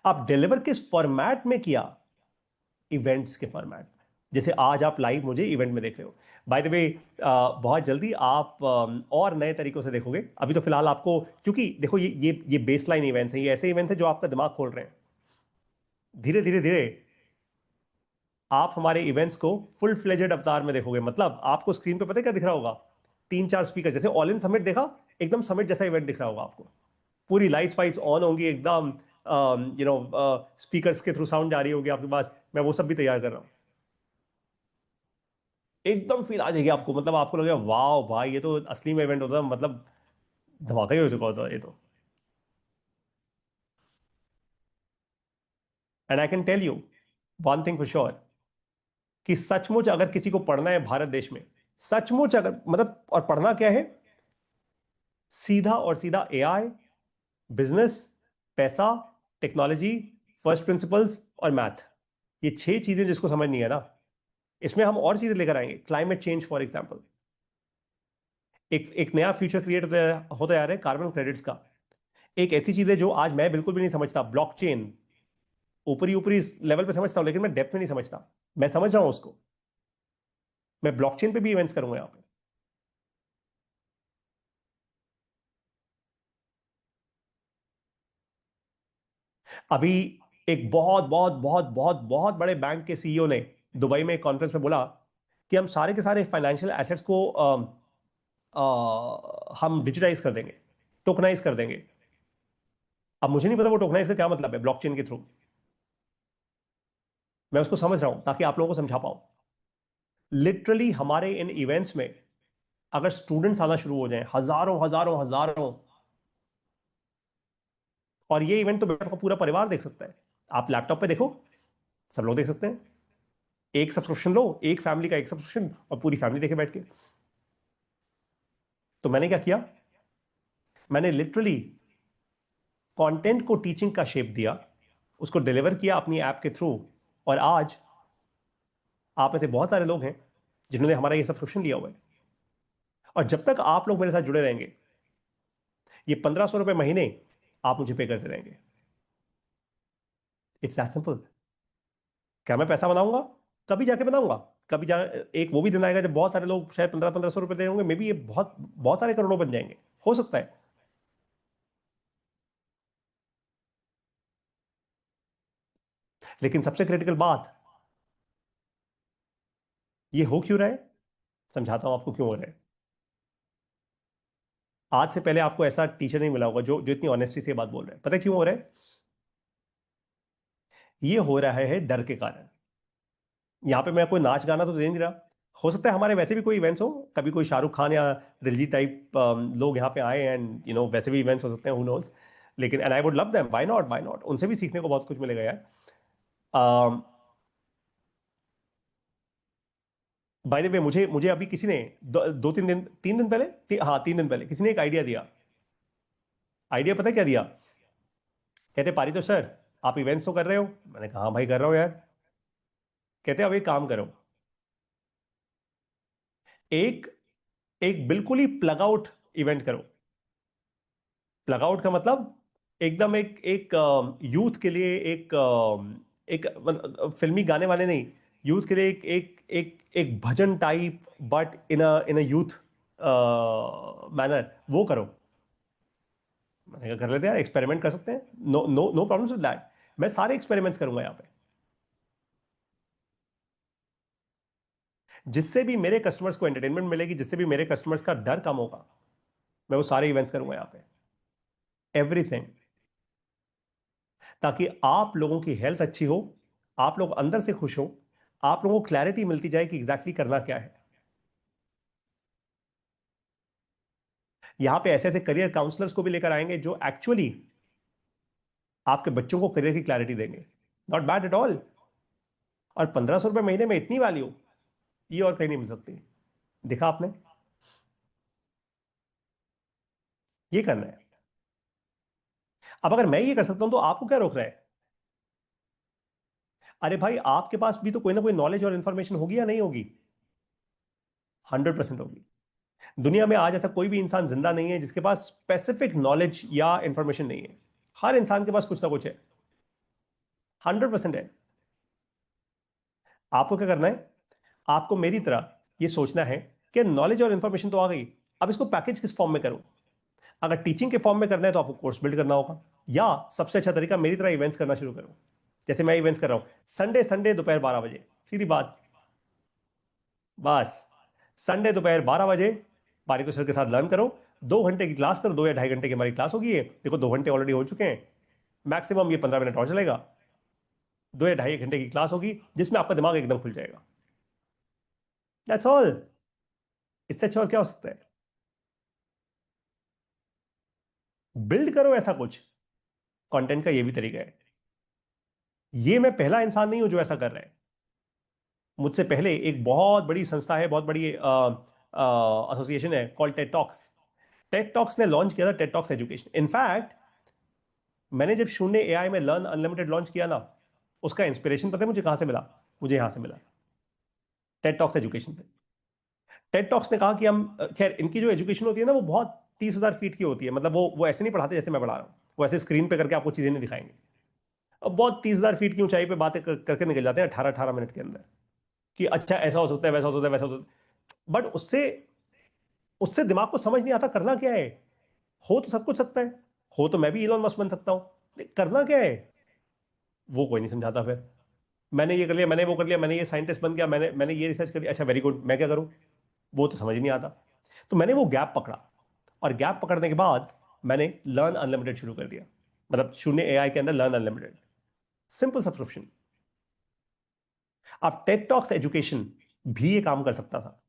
आप डिलीवर किस फॉर्मेट में किया, इवेंट्स के फॉर्मेट में। जैसे आज आप लाइव मुझे इवेंट में देख रहे हो, बाय द वे बहुत जल्दी आप और नए तरीकों से देखोगे। अभी तो फिलहाल आपको, क्योंकि देखो ये बेसलाइन इवेंट्स हैं, ये ऐसे इवेंट्स हैं जो आपका दिमाग खोल रहे हैं। धीरे धीरे धीरे आप हमारे इवेंट्स को फुल फ्लेजेड अवतार में देखोगे। मतलब आपको स्क्रीन पे पता है क्या दिख रहा होगा? 3-4 स्पीकर, जैसे ऑल इन समिट देखा, एकदम समिट जैसा इवेंट दिख रहा होगा आपको। पूरी लाइट्स फाइट्स ऑन होंगी एकदम, स्पीकर्स के थ्रू साउंड जा रही होगी आपके पास। मैं वो सब भी तैयार कर रहा हूं। एकदम फील आ जाएगी आपको, मतलब आपको लगेगा वाह भाई ये तो असली में इवेंट होता, मतलब धमाका ही हो चुका होता ये तो। And I can tell you one thing for sure, कि सचमुच अगर किसी को पढ़ना है भारत देश में, सचमुच अगर, मतलब, और पढ़ना क्या है? सीधा और सीधा एआई, बिजनेस, पैसा, टेक्नोलॉजी, फर्स्ट प्रिंसिपल्स और मैथ। ये 6 चीजें जिसको समझ नहीं है ना, इसमें हम और चीजें लेकर आएंगे। क्लाइमेट चेंज फॉर एग्जांपल, एक नया फ्यूचर क्रिएट होता जा रहा है कार्बन क्रेडिट्स का। एक ऐसी चीज है जो आज मैं बिल्कुल भी नहीं समझता, ब्लॉकचेन। ऊपरी ऊपरी लेवल पे समझता हूं, लेकिन मैं डेप्थ में नहीं समझता। मैं समझ रहा हूं उसको। मैं ब्लॉकचेन पे भी इवेंट्स करूंगा यहां पे। अभी एक बहुत बहुत बहुत बहुत बहुत बड़े बैंक के सीईओ ने दुबई में एक कॉन्फ्रेंस में बोला कि हम सारे के सारे फाइनेंशियल एसेट्स को हम डिजिटाइज कर देंगे, टोकनाइज कर देंगे। अब मुझे नहीं पता वो टोकनाइज का क्या मतलब है ब्लॉकचेन के थ्रू। मैं उसको समझ रहा हूं ताकि आप लोगों को समझा पाऊं। लिटरली हमारे इन इवेंट्स में अगर स्टूडेंट्स आना शुरू हो जाएं, हजारों हजारों हजारों, और ये इवेंट तो आपका पूरा परिवार देख सकता है। आप लैपटॉप पे देखो, सब लोग देख सकते हैं। एक सब्सक्रिप्शन लो, एक फैमिली का एक सब्सक्रिप्शन, और पूरी फैमिली देखे बैठ के। तो मैंने क्या किया? मैंने लिटरली कंटेंट को टीचिंग का शेप दिया, उसको डिलीवर किया अपनी ऐप के थ्रू। और आज आप में से बहुत सारे लोग हैं जिन्होंने हमारा ये सब्सक्रिप्शन लिया हुआ है। और जब तक आप लोग मेरे साथ जुड़े रहेंगे, ये 1500 रुपए महीने आप मुझे पे करते रहेंगे। It's that simple. क्या मैं पैसा बनाऊंगा? कभी जाके बनाऊंगा। कभी एक वो भी दिन आएगा जब बहुत सारे लोग शायद 1500 रुपए दे होंगे, मे बी ये बहुत बहुत सारे करोड़ों बन जाएंगे, हो सकता है। लेकिन सबसे क्रिटिकल बात, ये हो क्यों रहा है? समझाता हूं आपको क्यों हो रहा है। आज से पहले आपको ऐसा टीचर नहीं मिला होगा जो जो इतनी ऑनेस्टी से बात बोल रहा है। पता है क्यों हो रहा है? ये हो रहा है डर के कारण। यहां पे मैं कोई नाच गाना तो दे नहीं रहा। हो सकता है हमारे वैसे भी कोई इवेंट्स हो, कभी कोई शाहरुख खान या दिलजीत टाइप लोग यहाँ पे आए, एंड वैसे भी इवेंट्स हो सकते हैं, हु नोज। लेकिन and I would love them, why not, why not. उनसे भी सीखने को बहुत कुछ मिलेगा यार। बाय द वे, मुझे मुझे अभी किसी ने 3 दिन पहले, हाँ 3 दिन पहले किसी ने एक आइडिया दिया। आइडिया पता है क्या दिया? कहते पारितोष सर, आप इवेंट्स तो कर रहे हो। मैंने कहा हाँ भाई कर रहा हूं यार। कहते अब एक काम करो, एक एक बिल्कुल ही प्लग आउट इवेंट करो। प्लग आउट का मतलब एकदम एक एक यूथ के लिए एक फिल्मी गाने वाले नहीं, यूथ के लिए एक एक एक एक bhajan type, but in a youth manner, वो करो। मैंने कहा कर लेते हैं यार, एक्सपेरिमेंट कर सकते हैं। No no no problems with that. मैं सारे एक्सपेरिमेंट्स करूंगा यहां पे। जिससे भी मेरे कस्टमर्स को एंटरटेनमेंट मिलेगी, जिससे भी मेरे कस्टमर्स का डर कम होगा, मैं वो सारे इवेंट्स करूंगा यहां पे। एवरीथिंग, ताकि आप लोगों की हेल्थ अच्छी हो, आप लोग अंदर से खुश हो, आप लोगों को क्लैरिटी मिलती जाए कि एग्जैक्टली करना क्या है। यहां पे ऐसे ऐसे करियर काउंसलर्स को भी लेकर आएंगे जो एक्चुअली आपके बच्चों को करियर की क्लैरिटी देंगे। Not bad at all. और 1500 रुपए महीने में इतनी वैल्यू ये और कहीं नहीं मिल सकती। देखा आपने? ये करना है। अब अगर मैं ये कर सकता हूं तो आपको क्या रोक रहा है? अरे भाई, आपके पास भी तो कोई ना कोई नॉलेज और इंफॉर्मेशन होगी या नहीं होगी? 100% होगी। दुनिया में आज ऐसा कोई भी इंसान जिंदा नहीं है जिसके पास स्पेसिफिक नॉलेज या इंफॉर्मेशन नहीं है। हर इंसान के पास कुछ ना कुछ है। 100% है। आपको क्या करना है? आपको मेरी तरह ये सोचना है कि नॉलेज और इंफॉर्मेशन तो आ गई, अब इसको पैकेज किस फॉर्म में करूं। अगर टीचिंग के फॉर्म में करना है तो आपको कोर्स बिल्ड करना होगा, या सबसे अच्छा तरीका मेरी तरह इवेंट्स करना शुरू करो। जैसे मैं इवेंट्स कर रहा हूं संडे संडे दोपहर 12 बजे, सीधी बात। बस संडे दोपहर 12 बजे पारितोष सर के साथ लर्न करो, 2 घंटे की क्लास करो, 2 या 2.5 घंटे की हमारी क्लास होगी। ये देखो 2 घंटे ऑलरेडी हो चुके हैं, मैक्सिमम ये 15 मिनट और चलेगा। 2 या 2.5 घंटे की क्लास होगी जिसमें आपका दिमाग एकदम खुल जाएगा। That's all. इससे अच्छा और क्या हो सकता है? बिल्ड करो ऐसा कुछ। कंटेंट का ये भी तरीका है। ये मैं पहला इंसान नहीं हूं जो ऐसा कर रहा है। मुझसे पहले एक बहुत बड़ी संस्था है, बहुत बड़ी एसोसिएशन है called Ted talks. Ted talks ने लॉन्च किया था टेड टॉक्स एजुकेशन। इनफैक्ट मैंने जब शून्य एआई में लर्न अनलिमिटेड लॉन्च किया ना, उसका इंस्पिरेशन पता है मुझे कहां से मिला? मुझे यहां से मिला, टेड टॉक्स एजुकेशन से। टेड टॉक्स ने कहा कि हम, खैर इनकी जो एजुकेशन होती है ना वो बहुत 30,000 फीट की होती है। मतलब वो ऐसे नहीं पढ़ाते जैसे मैं पढ़ा रहा हूँ, वो ऐसे स्क्रीन पे करके आपको चीजें नहीं दिखाएंगे। अब बहुत 30,000 फीट की ऊंचाई पे बातें करके निकल जाते हैं 18 मिनट के अंदर कि अच्छा ऐसा हो सकता है, वैसा हो सकता है, वैसा हो सकता है। बट उससे दिमाग को समझ नहीं आता करना क्या है। हो तो सब कुछ सकता है, हो तो मैं भी इलॉन मस्क बन सकता हूं, करना क्या है वो कोई नहीं समझाता। फिर मैंने ये कर लिया, मैंने वो कर लिया, मैंने ये साइंटिस्ट बन गया, मैंने ये रिसर्च कर लिया, अच्छा वेरी गुड, मैं क्या करूं? वो तो समझ नहीं आता। तो मैंने वो गैप पकड़ा, और गैप पकड़ने के बाद मैंने लर्न अनलिमिटेड शुरू कर दिया। मतलब शून्य एआई के अंदर लर्न अनलिमिटेड, सिंपल सब्सक्रिप्शन। अब टेड टॉक्स एजुकेशन भी ये काम कर सकता था,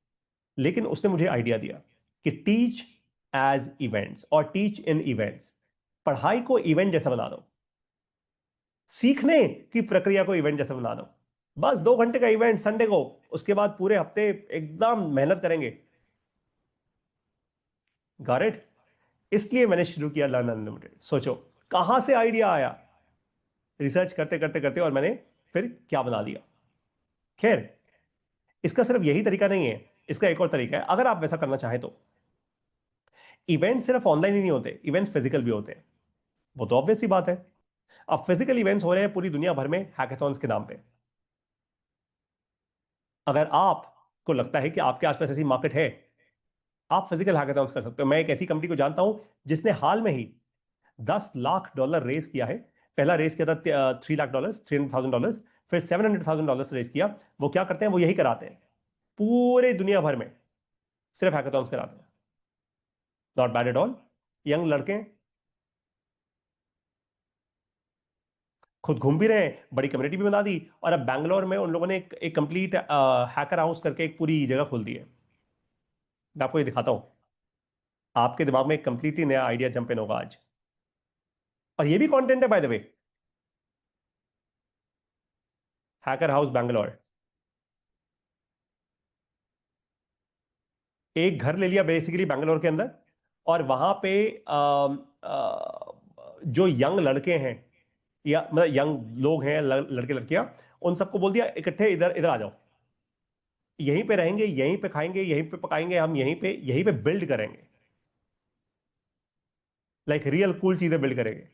लेकिन उसने मुझे आइडिया दिया कि टीच एज इवेंट्स और टीच इन इवेंट्स। पढ़ाई को इवेंट जैसा बना दो, सीखने की प्रक्रिया को इवेंट जैसा बना दो। बस 2 घंटे का इवेंट संडे को, उसके बाद पूरे हफ्ते एकदम मेहनत करेंगे। Got it? इसलिए मैंने शुरू किया लर्न अनलिमिटेड। सोचो कहां से आइडिया आया, रिसर्च करते करते करते, और मैंने फिर क्या बना दिया। खैर इसका सिर्फ यही तरीका नहीं है, इसका एक और तरीका है। अगर आप वैसा करना चाहें तो इवेंट सिर्फ ऑनलाइन ही नहीं होते, इवेंट्स फिजिकल भी होते हैं। वो तो ऑब्वियस सी बात है। अब फिजिकल इवेंट्स हो रहे हैं पूरी दुनिया भर में हैकाथॉन्स के नाम पे। अगर आपको लगता है कि आपके आसपास ऐसी मार्केट है, आप फिजिकल हैकाथॉन्स कर सकते हो। मैं एक ऐसी कंपनी को जानता हूं जिसने हाल में ही $10 लाख रेस किया है। पहला रेस किया था $3 लाख, $300,000, फिर $700,000 रेस किया। वो क्या करते हैं? वो यही कराते हैं पूरे दुनिया भर में, सिर्फ हैकाथॉन्स कराते हैं। Not bad at all. Young लड़के खुद घूम भी रहे हैं, बड़ी कम्युनिटी भी बना दी, और अब बैंगलोर में उन लोगों ने एक कंप्लीट हैकर हाउस करके एक पूरी जगह खोल दी है। मैं आपको ये दिखाता हूं, आपके दिमाग में एक कंप्लीटली नया आइडिया जंप इन होगा आज। और ये भी कंटेंट है by the way, hacker house Bangalore. एक घर ले लिया बेसिकली बैंगलोर के अंदर, और वहां पे जो यंग लड़के हैं या मतलब यंग लोग हैं, लड़के लड़कियां, उन सबको बोल दिया इकट्ठे इधर इधर आ जाओ, यहीं पे रहेंगे, यहीं पे खाएंगे, यहीं पे पकाएंगे, हम यहीं पे बिल्ड करेंगे, लाइक रियल कूल चीजें बिल्ड करेंगे।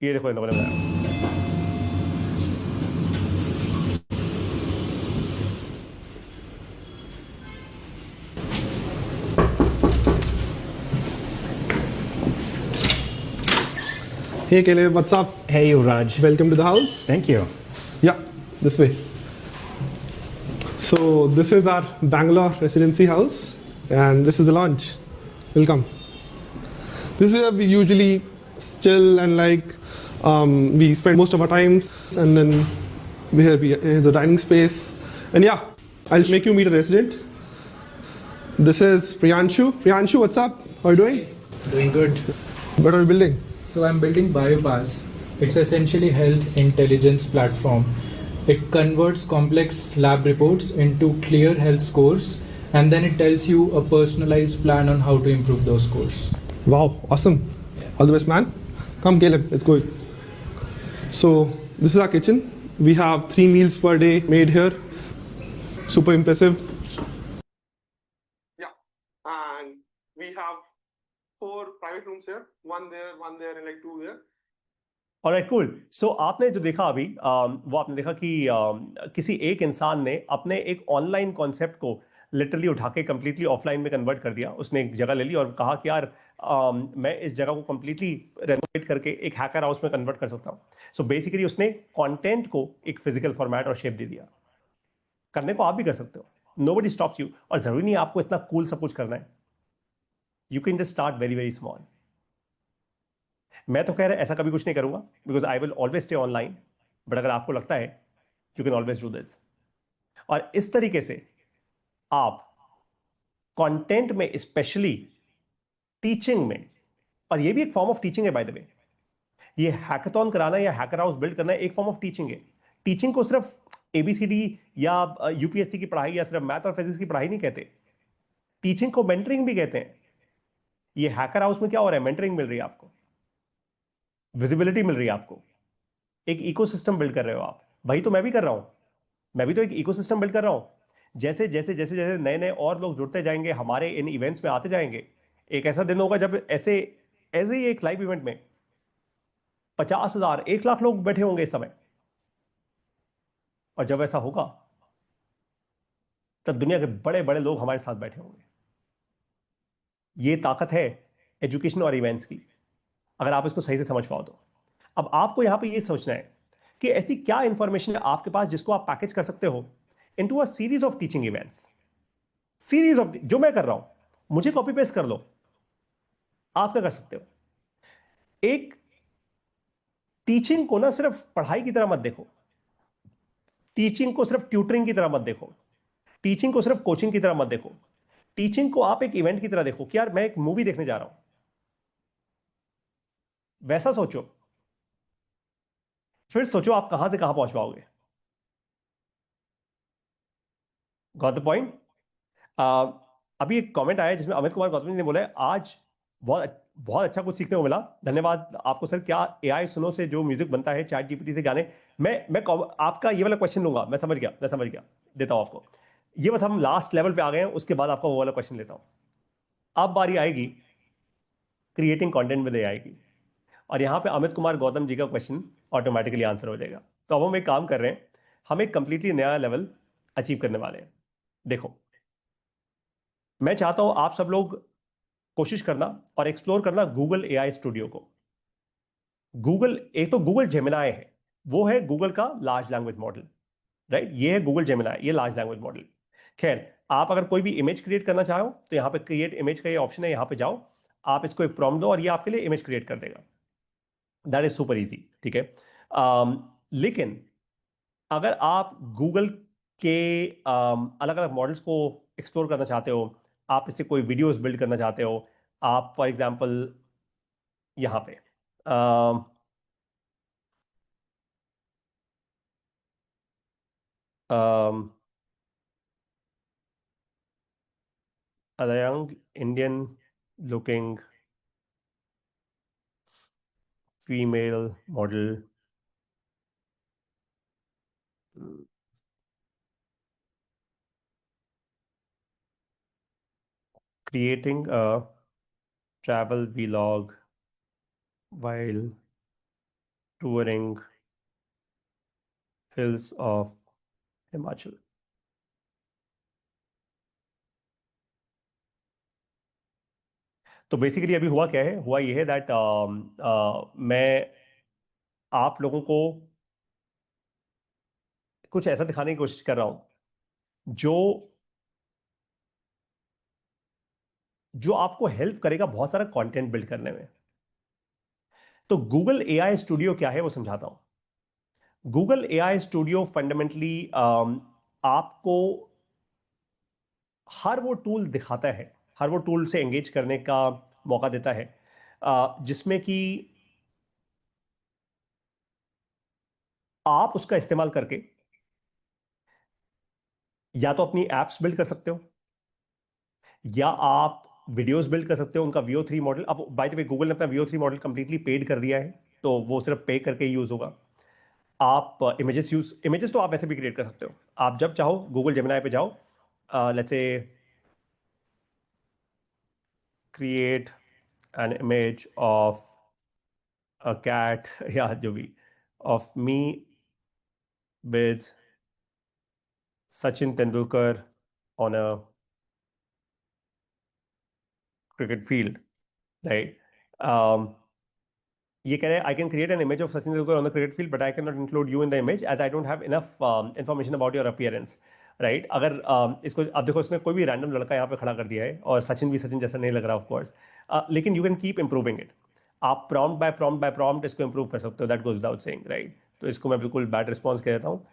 ये देखो इन लोगों ने बनाया। Hey Caleb, what's up? Hey Yuvraj. Welcome to the house. Thank you. Yeah, this way. So this is our Bangalore residency house, and this is the lounge. Welcome. This is where we usually chill and we spend most of our times, and then here's the dining space. And yeah, I'll make you meet a resident. This is Priyanshu. Priyanshu, what's up? How are you doing? Doing good. What are you building? So I'm building BioPass. It's essentially health intelligence platform. It converts complex lab reports into clear health scores, and then it tells you a personalized plan on how to improve those scores. Wow, awesome. Yeah. All the best, man. Come Caleb, let's go. So this is our kitchen. We have 3 meals per day made here. Super impressive. Yeah, and we have 4 private rooms here. One there, and 2 there. Alright, cool. So आपने जो देखा अभी वो आपने देखा कि किसी एक इंसान ने अपने एक ऑनलाइन कॉन्सेप्ट को लिटरली उठा के कंप्लीटली ऑफलाइन में कन्वर्ट कर दिया। उसने एक जगह ले ली और कहा कि यार मैं इस जगह को कंप्लीटली रेनोवेट करके एक हैकर हाउस में कन्वर्ट कर सकता हूं. सो बेसिकली उसने कंटेंट को एक फिजिकल फॉर्मेट और शेप दे दिया. करने को आप भी कर सकते हो. Nobody stops you. और जरूरी नहीं आपको इतना कूल सब कुछ करना है. You can just start very very small. मैं तो कह रहा ऐसा कभी कुछ नहीं करूंगा because I will always stay online. But अगर आपको लगता है you can always do this. और इस तरीके से आप कंटेंट में, स्पेशली टीचिंग में, और ये भी एक फॉर्म ऑफ टीचिंग है बाय द वे, ये हैकाथॉन कराना या हैकर हाउस बिल्ड करना एक फॉर्म ऑफ टीचिंग है. टीचिंग को सिर्फ एबीसीडी या यूपीएससी की पढ़ाई या सिर्फ मैथ और फिजिक्स की पढ़ाई नहीं कहते. टीचिंग को मेंटरिंग भी कहते हैं. ये हैकर हाउस में क्या हो रहा है? मेंटरिंग मिल रही है आपको, विजिबिलिटी मिल रही है आपको, एक इकोसिस्टम बिल्ड कर रहे हो आप. भाई तो मैं भी कर रहा हूं. मैं भी तो एक इकोसिस्टम बिल्ड कर रहा हूं. जैसे जैसे जैसे जैसे नए नए और लोग जुड़ते जाएंगे, हमारे इन इवेंट्स में आते जाएंगे, एक ऐसा दिन होगा जब ऐसे ऐसे ही एक लाइव इवेंट में 50,000 1 लाख लोग बैठे होंगे इस समय. और जब ऐसा होगा तब दुनिया के बड़े बड़े लोग हमारे साथ बैठे होंगे. ये ताकत है एजुकेशन और इवेंट्स की, अगर आप इसको सही से समझ पाओ तो. अब आपको यहां पे ये सोचना है कि ऐसी क्या इंफॉर्मेशन है आपके पास जिसको आप पैकेज कर सकते हो into a series of teaching events. Series of, जो मैं कर रहा हूं मुझे कॉपी पेस्ट कर लो. आप क्या कर सकते हो? एक टीचिंग को ना सिर्फ पढ़ाई की तरह मत देखो. टीचिंग को सिर्फ ट्यूटरिंग की तरह मत देखो. टीचिंग को सिर्फ कोचिंग की तरह मत देखो. टीचिंग को आप एक इवेंट की तरह देखो कि यार मैं एक मूवी देखने जा रहा हूं. वैसा सोचो. फिर सोचो आप कहां से कहां पहुंच पाओगे. Got the point? अभी एक कमेंट आया जिसमें अमित कुमार गौतम जी ने बोला है आज बहुत बहुत अच्छा कुछ सीखने को मिला, धन्यवाद आपको सर. क्या एआई सुनो से जो म्यूजिक बनता है चैट जीपीटी से गाने? मैं आपका ये वाला क्वेश्चन लूंगा. मैं समझ गया देता हूं आपको. ये बस हम लास्ट लेवल पे आ गए हैं, उसके बाद आपका वो वाला क्वेश्चन लेता हूं. अब बारी आएगी क्रिएटिंग कंटेंट विद एआई की, और यहां पे अमित कुमार गौतम जी का क्वेश्चन ऑटोमेटिकली आंसर हो जाएगा. तो अब हम एक काम कर रहे हैं, हम एक कंप्लीटली नया लेवल अचीव करने वाले हैं. देखो, मैं चाहता हूं आप सब लोग कोशिश करना और एक्सप्लोर करना गूगल एआई स्टूडियो को. गूगल, एक तो गूगल जेमिनाई है, वो है गूगल का लार्ज लैंग्वेज मॉडल, राइट? ये है गूगल जेमिनाई, ये लार्ज लैंग्वेज मॉडल. खैर, आप अगर कोई भी इमेज क्रिएट करना चाहो तो यहां पे क्रिएट इमेज का ये ऑप्शन है, यहां पे जाओ, आप इसको एक प्रॉम्प्ट दो और ये आपके लिए इमेज क्रिएट कर देगा. That is super easy. ठीक है. लेकिन अगर आप गूगल के अलग अलग मॉडल्स को एक्सप्लोर करना चाहते हो, आप इससे कोई वीडियोस बिल्ड करना चाहते हो, आप फॉर एग्जांपल यहां पे a young Indian looking female model creating a travel vlog while touring hills of Himachal. तो बेसिकली अभी हुआ क्या है? हुआ ये है दैट मैं आप लोगों को कुछ ऐसा दिखाने की कोशिश कर रहा हूं जो जो आपको हेल्प करेगा बहुत सारा कंटेंट बिल्ड करने में. तो गूगल एआई स्टूडियो क्या है वो समझाता हूं. गूगल एआई स्टूडियो फंडामेंटली आपको हर वो टूल दिखाता है, हर वो टूल से एंगेज करने का मौका देता है जिसमें कि आप उसका इस्तेमाल करके या तो अपनी एप्स बिल्ड कर सकते हो, या आप वीडियोस बिल्ड कर सकते हो. उनका VO3 मॉडल, अब बाय द वे गूगल ने अपना VO3 मॉडल कंप्लीटली पेड कर दिया है, तो वो सिर्फ पे करके यूज होगा. आप इमेजेस तो आप वैसे भी क्रिएट कर सकते हो. आप जब चाहो गूगल जेमिनाई पे जाओ, let's say create an image of a cat या जो भी, of me with Sachin Tendulkar on a cricket field. Right? ये कह रहे हैं I can create an image of Sachin Tendulkar on the cricket field but I can not include you in the image as I don't have enough information about your appearance, right? अगर इसको अब देखो, इसने कोई भी रैंडम लड़का यहाँ पे खड़ा कर दिया है और सचिन भी सचिन जैसा नहीं लग रहा ऑफ कोर्स, लेकिन you can keep improving it. आप प्रॉम्प्ट बाय प्रॉम्प्ट इसको इंप्रूव कर सकते हो, that goes without saying, right? तो इसको मैं बिल्कुल बैड रिस्पॉन्स कह देता हूँ,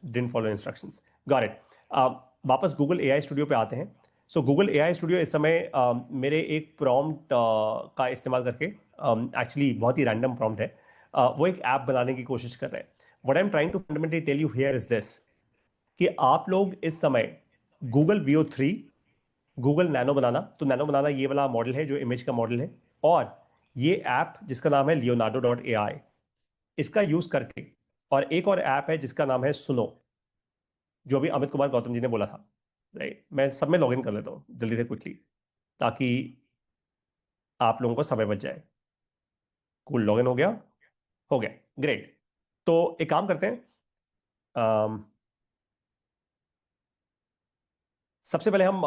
didn't follow instructions, got it. वापस गूगल एआई स्टूडियो पे आते हैं. सो गूगल एआई स्टूडियो इस समय मेरे एक प्रॉम्प्ट का इस्तेमाल करके, एक्चुअली बहुत ही रैंडम प्रॉम्प्ट है, वो एक ऐप बनाने की कोशिश कर रहे हैं. What I am trying to fundamentally tell you here is this, कि आप लोग इस समय गूगल VO3, गूगल नैनो बनाना, तो नैनो बनाना ये वाला मॉडल है जो इमेज का मॉडल है, और ये ऐप जिसका नाम है Leonardo.ai, इसका यूज करके, और एक और ऐप है जिसका नाम है सुनो, जो अभी अमित कुमार गौतम जी ने बोला था, राइट? मैं सब में लॉगिन कर लेता हूँ जल्दी से क्विकली, ताकि आप लोगों को समय बच जाए. कूल, लॉगिन हो गया, ग्रेट. तो एक काम करते हैं, सबसे पहले हम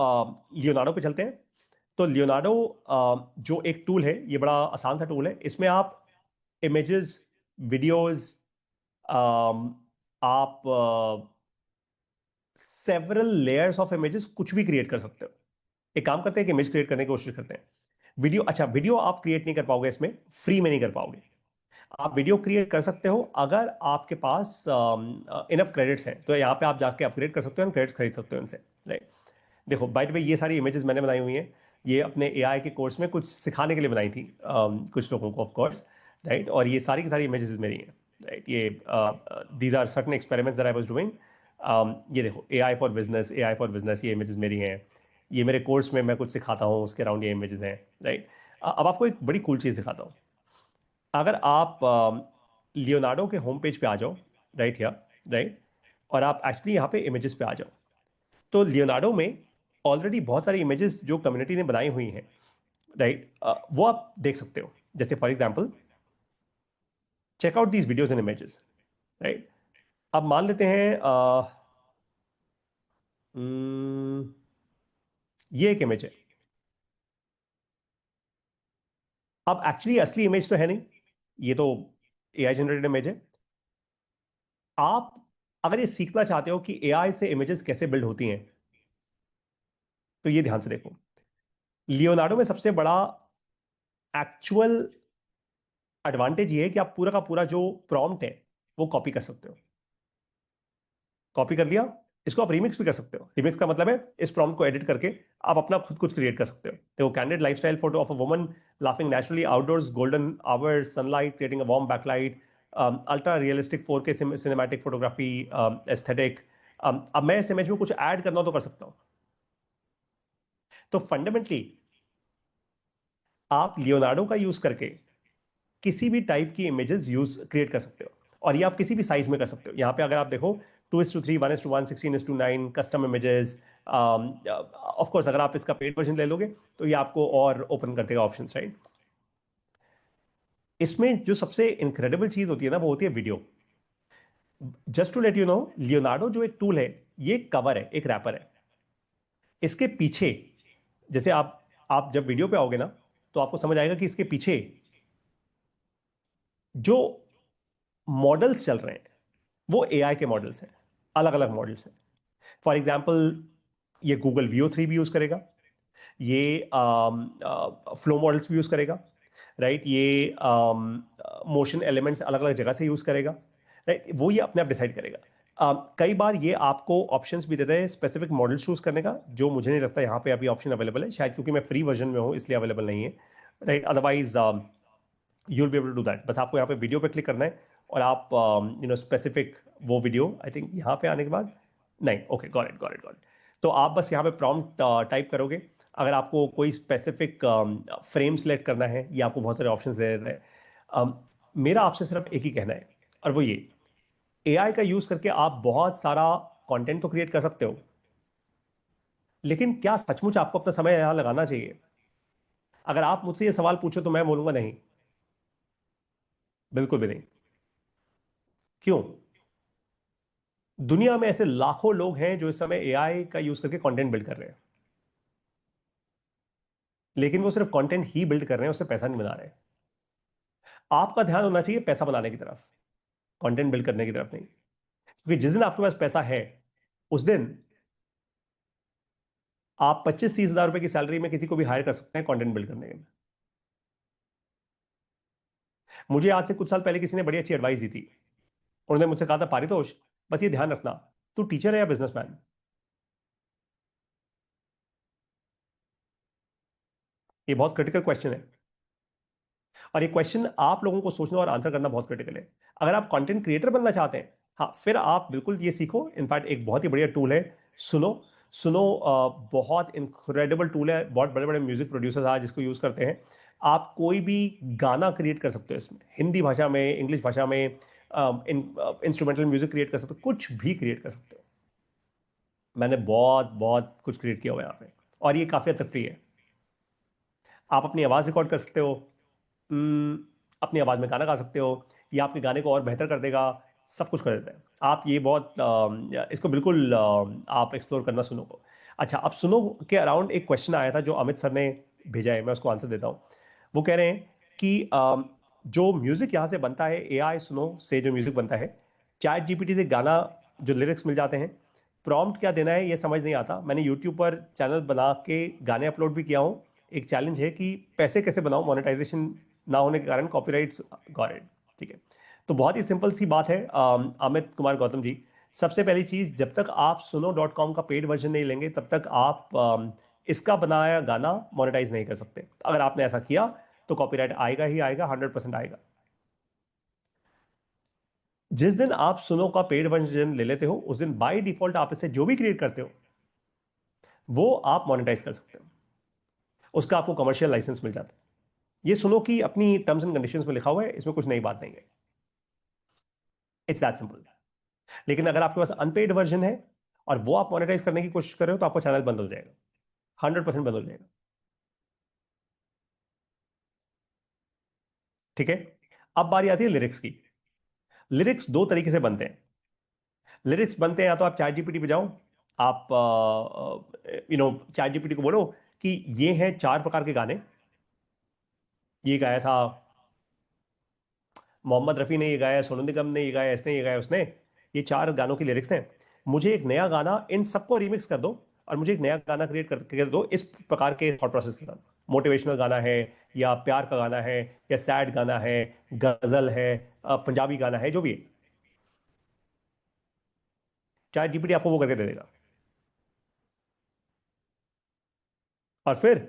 लियोनार्डो पे चलते हैं. तो लियोनार्डो जो एक टूल है, ये बड़ा आसान सा टूल है. इसमें आप इमेजेस, वीडियोस, आप सेवरल लेयर्स ऑफ इमेजेस कुछ भी क्रिएट कर सकते हो. एक काम करते हैं कि इमेज क्रिएट करने की कोशिश करते हैं. वीडियो आप क्रिएट नहीं कर पाओगे, इसमें फ्री में नहीं कर पाओगे. आप वीडियो क्रिएट कर सकते हो अगर आपके पास इनफ क्रेडिट्स हैं, तो यहाँ पे आप जाके अपग्रेड कर सकते हो, क्रेडिट्स खरीद सकते हो इनसे, राइट? देखो बाय द वे, ये सारी इमेजेस मैंने बनाई हुई हैं, ये अपने एआई के कोर्स में कुछ सिखाने के लिए बनाई थी कुछ लोगों को, ऑफ कोर्स, राइट? और ये सारी की सारी इमेजेस मेरी हैं, राइट? ये these are certain experiments that I was doing. ये देखो, एआई फॉर बिजनेस, ये इमेजेस मेरी हैं. ये मेरे कोर्स में मैं कुछ सिखाता हूँ, उसके अराउंड ये इमेजेस हैं, राइट? अब आपको एक बड़ी कूल चीज़ दिखाता हूँ. अगर आप लियोनार्डो के होम पेज पे आ जाओ, राइट हियर, राइट, और आप एक्चुअली यहाँ पे इमेजेस पे आ जाओ, तो लियोनार्डो में ऑलरेडी बहुत सारी इमेजेस जो कम्युनिटी ने बनाई हुई हैं, राइट, वो आप देख सकते हो. जैसे for example, check out these videos and images, right? अब मान लेते हैं ये एक इमेज है. अब एक्चुअली असली इमेज तो है नहीं, ये तो एआई जनरेटेड इमेज है. आप अगर ये सीखना चाहते हो कि एआई से इमेजेस कैसे बिल्ड होती हैं, तो ये ध्यान से देखो. लियोनार्डो में सबसे बड़ा एक्चुअल एडवांटेज ये है कि आप पूरा का पूरा जो प्रॉम्प्ट है वो कॉपी कर सकते हो. कॉपी कर लिया, इसको आप रिमिक्स भी कर सकते हो. रिमिक्स का मतलब है इस प्रॉम्प्ट को एडिट करके आप अपना खुद कुछ क्रिएट कर सकते हो. देखो, candid lifestyle photo of a woman laughing naturally outdoors, golden hours, sunlight creating a warm backlight, ultra realistic 4K cinematic photography, aesthetic. अब मैं इस इमेज में कुछ ऐड करना हो तो कर सकता हूं. तो फंडामेंटली आप लियोनार्डो का यूज करके किसी भी टाइप की इमेजेस क्रिएट कर सकते हो, और ये आप किसी भी साइज में कर सकते हो. यहाँ पे अगर आप देखो 2:3, 1:1, 16:9 कस्टम इमेजेस. ऑफ कोर्स अगर आप इसका पेड वर्जन ले लोगे तो ये आपको और ओपन कर देगा ऑप्शंस, राइट? इसमें जो सबसे इनक्रेडिबल चीज होती है ना, वो होती है video. Just to let you know, Leonardo जो एक टूल है, ये एक कवर है, एक रैपर है. इसके पीछे, जैसे आप जब वीडियो पे आओगे ना, तो आपको समझ आएगा कि इसके पीछे जो मॉडल्स चल रहे हैं वो एआई के मॉडल्स हैं, अलग अलग मॉडल्स हैं. फॉर एग्जाम्पल, ये गूगल VO3 भी यूज करेगा, ये फ्लो मॉडल्स भी यूज करेगा, राइट? ये मोशन एलिमेंट्स अलग अलग जगह से यूज करेगा, राइट? वो ये अपने आप डिसाइड करेगा. कई बार ये आपको ऑप्शंस भी देता है स्पेसिफिक मॉडल चूज करने का, जो मुझे नहीं लगता यहाँ पे अभी ऑप्शन अवेलेबल है, शायद क्योंकि मैं फ्री वर्जन में हूँ इसलिए अवेलेबल नहीं है, right? Otherwise you will be able to do that. बस आपको यहाँ पे वीडियो पे क्लिक करना है और आप स्पेसिफिक वो वीडियो, आई थिंक यहाँ पे आने के बाद, नहीं, ओके, गॉट इट. तो आप बस यहाँ पे प्रॉम्प्ट टाइप करोगे. अगर आपको कोई स्पेसिफिक फ्रेम सेलेक्ट करना है, ये आपको बहुत सारे ऑप्शंस दे रहे हैं. मेरा आपसे सिर्फ एक ही कहना है, और वो ये, एआई का यूज करके आप बहुत सारा कंटेंट तो क्रिएट कर सकते हो, लेकिन क्या सचमुच आपको अपना समय यहां लगाना चाहिए? अगर आप मुझसे ये सवाल पूछो तो मैं बोलूंगा नहीं, बिल्कुल भी नहीं. क्यों? दुनिया में ऐसे लाखों लोग हैं जो इस समय एआई का यूज करके कंटेंट बिल्ड कर रहे हैं. लेकिन वो सिर्फ कंटेंट ही बिल्ड कर रहे हैं, उससे पैसा नहीं बना रहे। आपका ध्यान होना चाहिए पैसा बनाने की तरफ, कंटेंट बिल्ड करने की तरफ नहीं। क्योंकि जिस दिन आपके पास पैसा है उस दिन आप 25-30 हजार रुपए की सैलरी में किसी को भी हायर कर सकते हैं कंटेंट बिल्ड करने में। मुझे आज से कुछ साल पहले किसी ने बड़ी अच्छी एडवाइस दी थी। उन्होंने मुझसे कहा था, पारितोष बस ये ध्यान रखना, तू टीचर है या बिजनेसमैन। ये बहुत क्रिटिकल क्वेश्चन है, और ये क्वेश्चन आप लोगों को सोचना और आंसर करना बहुत क्रिटिकल है। अगर आप कंटेंट क्रिएटर बनना चाहते हैं, हाँ, फिर आप बिल्कुल ये सीखो। इनफैक्ट एक बहुत ही बढ़िया टूल है सुनो। सुनो बहुत इनक्रेडिबल टूल है। बहुत बड़े बड़े म्यूजिक प्रोड्यूसर्स आज जिसको यूज करते हैं। आप कोई भी गाना क्रिएट कर सकते हो इसमें, हिंदी भाषा में, इंग्लिश भाषा में, इंस्ट्रूमेंटल म्यूजिक क्रिएट कर सकते हो, कुछ भी क्रिएट कर सकते हो। मैंने बहुत बहुत कुछ क्रिएट किया हुआ है यहाँ पे, और ये काफी हद तक फ्री है। आप अपनी आवाज रिकॉर्ड कर सकते हो, अपनी आवाज में गाना गा सकते हो, ये आपके गाने को और बेहतर कर देगा, सब कुछ कर देता है। आप ये बहुत इसको बिल्कुल आप एक्सप्लोर करना सुनो को। अच्छा, अब सुनो के अराउंड एक क्वेश्चन आया था जो अमित सर ने भेजा है, मैं उसको आंसर देता हूँ। वो कह रहे हैं कि जो म्यूजिक यहाँ से बनता है, एआई सुनो से जो म्यूजिक बनता है, चैट जीपीटी से गाना जो लिरिक्स मिल जाते हैं, प्रॉम्प्ट क्या देना है ये समझ नहीं आता। मैंने यूट्यूब पर चैनल बना के गाने अपलोड भी किया हूँ। एक चैलेंज है कि पैसे कैसे बनाऊं, मोनेटाइजेशन ना होने के कारण, कॉपीराइट्स गॉट इट, ठीक है। तो बहुत ही सिंपल सी बात है अमित कुमार गौतम जी। सबसे पहली चीज, जब तक आप suno.com का पेड वर्जन नहीं लेंगे तब तक आप इसका बनाया गाना मोनेटाइज नहीं कर सकते। अगर आपने ऐसा किया तो कॉपीराइट आएगा ही आएगा, 100% आएगा। जिस दिन आप सुनो का पेड वर्जन ले लेते हो उस दिन बाय डिफॉल्ट आप इससे जो भी क्रिएट करते हो वो आप मोनेटाइज कर सकते हो, उसका आपको कमर्शियल लाइसेंस मिल जाता है। ये सुनो की अपनी टर्म्स एंड कंडीशंस में लिखा हुआ है, इसमें कुछ नई बात नहीं है। It's that simple. लेकिन अगर आपके पास अनपेड वर्जन है और वो आप मोनेटाइज करने की कोशिश कर रहे हो तो आपका चैनल बंद हो जाएगा, 100% बंद हो जाएगा। ठीक है, अब बारी आती है लिरिक्स की। लिरिक्स दो तरीके से बनते हैं। लिरिक्स बनते हैं या तो आप चैट जीपीटी पे जाओ, आप चैट जीपीटी को बोलो कि ये हैं 4 प्रकार के गाने, ये गाया था मोहम्मद रफी ने, ये गाया सोनू निगम ने, ये गाया इसने, ये गाया उसने, ये 4 गानों की लिरिक्स हैं। मुझे एक नया गाना, इन सबको रिमिक्स कर दो और मुझे एक नया गाना क्रिएट करके दो इस प्रकार के थॉट प्रोसेस के साथ। मोटिवेशनल गाना है, या प्यार का गाना है, या सैड गाना है, गजल है, पंजाबी गाना है, जो भी है, चैट जीपीटी आपको वो करके दे देगा। और फिर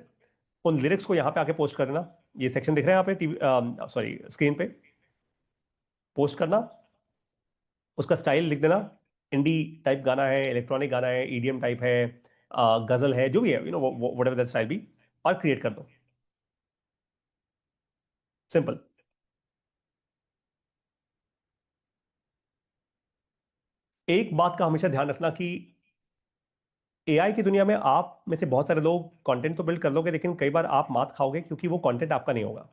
उन लिरिक्स को यहां पे आके पोस्ट कर देना। ये सेक्शन दिख रहा है यहाँ पे टीवी, सॉरी, स्क्रीन पे। पोस्ट करना, उसका स्टाइल लिख देना, इंडी टाइप गाना है, इलेक्ट्रॉनिक गाना है, ईडीएम टाइप है, गजल है, जो भी है, व्हाटएवर दैट स्टाइल बी, और क्रिएट कर दो। सिंपल। एक बात का हमेशा ध्यान रखना कि एआई की दुनिया में आप में से बहुत सारे लोग कंटेंट तो बिल्ड कर लोगे, लेकिन कई बार आप मात खाओगे क्योंकि वो कंटेंट आपका नहीं होगा।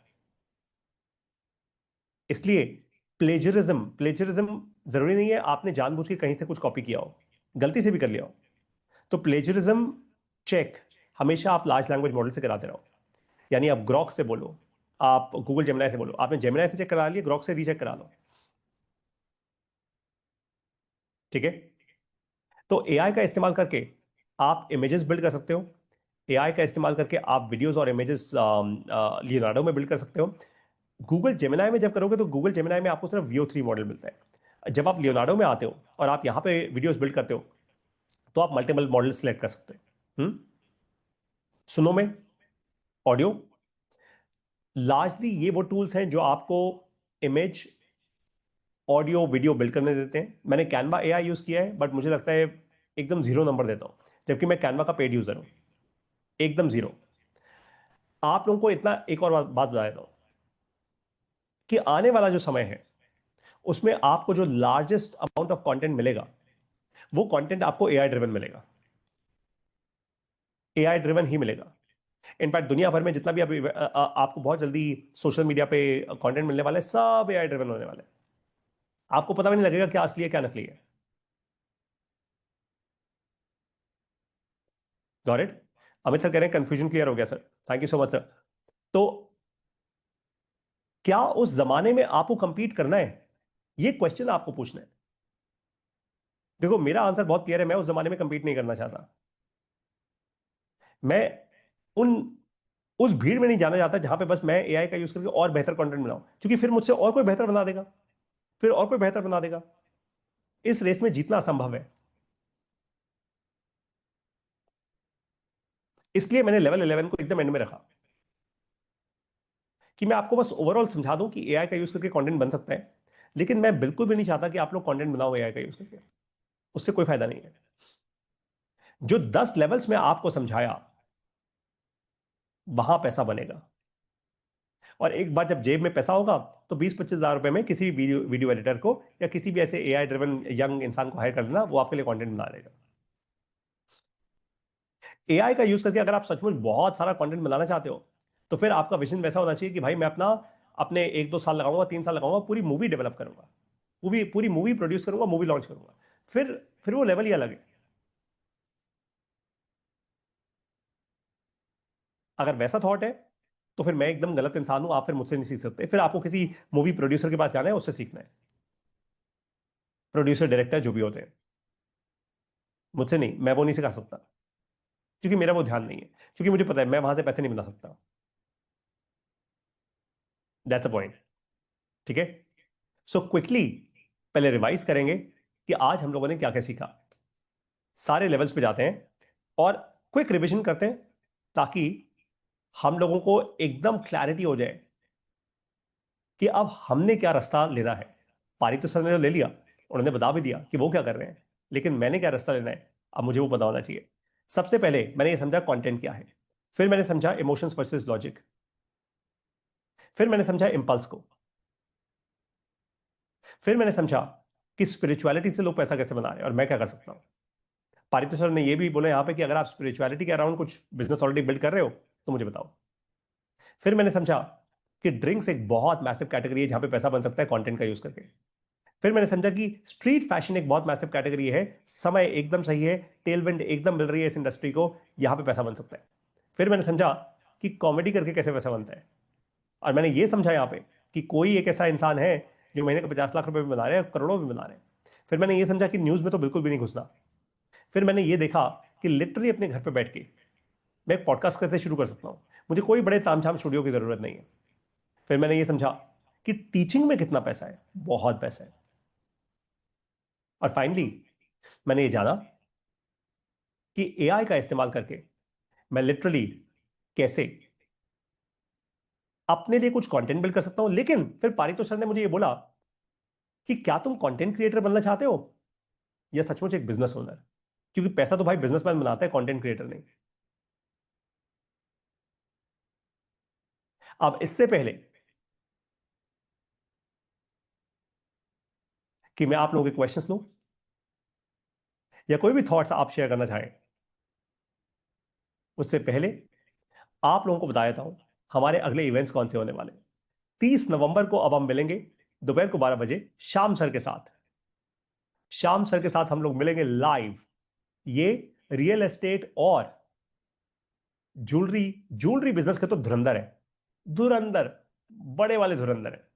इसलिए प्लेजरिज्म जरूरी नहीं है आपने जानबूझ के कहीं से कुछ कॉपी किया हो, गलती से भी कर लिया हो। तो प्लेजरिज्म चेक हमेशा आप लार्ज लैंग्वेज मॉडल से कराते रहो। यानी आप ग्रॉक से बोलो, आप गूगल जेमिनाई से बोलो, आपने जेमिनाई से चेक करा लिया, ग्रॉक से रीचेक करा लो। ठीक है, तो एआई का इस्तेमाल करके आप इमेजेस बिल्ड कर सकते हो। एआई का इस्तेमाल करके आप वीडियोस और इमेजेस लियोनार्डो में बिल्ड कर सकते हो। गूगल जेमिनाई में जब करोगे तो गूगल जेमिनाई में आपको सिर्फ VO3 मॉडल मिलता है। जब आप लियोनार्डो में आते हो और आप यहां पे वीडियोस बिल्ड करते हो तो आप मल्टीपल मॉडल सिलेक्ट कर सकते हो। सुनो में ऑडियो, लार्जली ये वो टूल्स हैं जो आपको इमेज, ऑडियो, वीडियो बिल्ड करने देते हैं। मैंने कैनवा एआई यूज किया है, बट मुझे लगता है एकदम 0 नंबर देता हूं, जबकि मैं कैनवा का पेड यूजर हूं। एकदम 0। आप लोगों को इतना एक और बात बता देता हूं कि आने वाला जो समय है उसमें आपको जो लार्जेस्ट अमाउंट ऑफ कंटेंट मिलेगा वो कंटेंट आपको एआई ड्रिवन मिलेगा। एआई ड्रिवन ही मिलेगा। इनफैक्ट दुनिया भर में जितना भी अभी आपको बहुत जल्दी सोशल मीडिया पे कंटेंट मिलने वाला है, सब एआई ड्रिवन होने वाला है। आपको पता भी नहीं लगेगा क्या असली है क्या नकली है। Got it? अमित सर कह रहे हैं कंफ्यूजन क्लियर हो गया sir. Thank you so much sir. तो क्या उस जमाने में आपको कंपीट करना है, ये क्वेश्चन आपको पूछना है। देखो मेरा आंसर बहुत क्लियर है, मैं उस जमाने में कंपीट नहीं करना चाहता। मैं उन उस भीड़ में नहीं जाना चाहता जहां पे बस मैं एआई का यूज करके और बेहतर कंटेंट बनाऊं, क्योंकि फिर मुझसे और कोई बेहतर बना देगा, फिर और कोई बेहतर बना देगा। इस रेस में जीतना असंभव है। इसलिए मैंने लेवल 11 को एकदम एंड में रखा कि मैं आपको बस ओवरऑल समझा दूं कि एआई का यूज करके कंटेंट बन सकता है, लेकिन मैं बिल्कुल भी नहीं चाहता कि आप लोग कंटेंट बनाओ एआई का यूज करके। उससे कोई फायदा नहीं है। जो 10 लेवल्स में आपको समझाया, वहां पैसा बनेगा। और एक बार जब जेब में पैसा होगा तो 20-25 हजार रुपए में किसी भी वीडियो एडिटर को या किसी भी ऐसे एआई ड्रिवन यंग इंसान को हायर कर लेना, वो आपके लिए कंटेंट बना देगा। एआई का यूज करके अगर आप सचमुच बहुत सारा कंटेंट बनाना चाहते हो, तो फिर आपका विजन वैसा होना चाहिए कि भाई मैं अपने 1-2 साल लगाऊंगा, 3 साल लगाऊंगा, पूरी मूवी डेवलप करूंगा, पूरी मूवी प्रोड्यूस करूंगा, मूवी लॉन्च करूंगा। फिर वो लेवल ही अलग है। अगर वैसा थॉट है तो फिर मैं एकदम गलत इंसान हूं, आप फिर मुझसे नहीं सीख सकते। फिर आपको किसी मूवी प्रोड्यूसर के पास जाना है, उससे सीखना है। प्रोड्यूसर डायरेक्टर जो भी होते हैं, मुझसे नहीं, मैं वो नहीं सिखा सकता, क्योंकि मेरा वो ध्यान नहीं है, क्योंकि मुझे पता है मैं वहां से पैसे नहीं बना सकता। That's a point. ठीक है, सो क्विकली पहले रिवाइज करेंगे कि आज हम लोगों ने क्या क्या सीखा। सारे लेवल्स पे जाते हैं और क्विक रिवीजन करते हैं, ताकि हम लोगों को एकदम क्लैरिटी हो जाए कि अब हमने क्या रास्ता लेना है। पारितो सर ने तो ले लिया, उन्होंने बता भी दिया कि वो क्या कर रहे हैं, लेकिन मैंने क्या रास्ता लेना है, अब मुझे वो पता होना चाहिए। सबसे पहले मैंने ये समझा कंटेंट क्या है, फिर मैंने समझा इमोशंस वर्सेस लॉजिक, फिर मैंने समझा इंपल्स को, फिर मैंने समझा कि स्पिरिचुअलिटी से लोग पैसा कैसे बना रहे हैं और मैं क्या कर सकता हूं। पारितो सर ने ये भी बोला यहां पे कि अगर आप स्पिरिचुअलिटी के अराउंड कुछ बिजनेस ऑलरेडी बिल्ड कर रहे हो तो मुझे बताओ। फिर मैंने समझा कि ड्रिंक्स एक बहुत मैसिव कैटेगरी है जहां पे पैसा बन सकता है कंटेंट का यूज करके। फिर मैंने समझा कि स्ट्रीट फैशन एक बहुत मैसिव कैटेगरी है, समय एकदम सही है, टेलविंड एकदम मिल रही है इस इंडस्ट्री को, यहां पे पैसा बन सकता है। फिर मैंने समझा कि कॉमेडी करके कैसे पैसा बनता है, और मैंने ये समझा यहां पे कि कोई एक ऐसा इंसान है जो महीने का 50 लाख रुपए भी बना रहे हैं, करोड़ों भी बना रहे हैं। फिर मैंने ये समझा कि न्यूज में तो बिल्कुल भी नहीं घुसना। फिर मैंने ये देखा कि लिटरली अपने घर पे बैठ के मैं एक पॉडकास्ट कैसे शुरू कर सकता हूं, मुझे कोई बड़े तामझाम स्टूडियो की जरूरत नहीं है। फिर मैंने ये समझा कि टीचिंग में कितना पैसा है, बहुत पैसा है। और फाइनली मैंने ये जाना कि एआई का इस्तेमाल करके मैं लिटरली कैसे अपने लिए कुछ कंटेंट बिल्ड कर सकता हूं। लेकिन फिर पारितो सर ने मुझे ये बोला कि क्या तुम कंटेंट क्रिएटर बनना चाहते हो या सचमुच एक बिजनेस ओनर, क्योंकि पैसा तो भाई बिजनेसमैन बनाता है, कंटेंट क्रिएटर नहीं। अब इससे पहले कि मैं आप लोगों के क्वेश्चंस लूं या कोई भी थॉट्स आप शेयर करना चाहें, उससे पहले आप लोगों को बता देता हूं हमारे अगले इवेंट्स कौन से होने वाले। 30 नवंबर को अब हम मिलेंगे दोपहर को 12 बजे श्याम सर के साथ। श्याम सर के साथ हम लोग मिलेंगे लाइव। ये रियल एस्टेट और ज्वेलरी बिजनेस के तो धुरंधर है, धुरंधर, बड़े वाले धुरंधर है,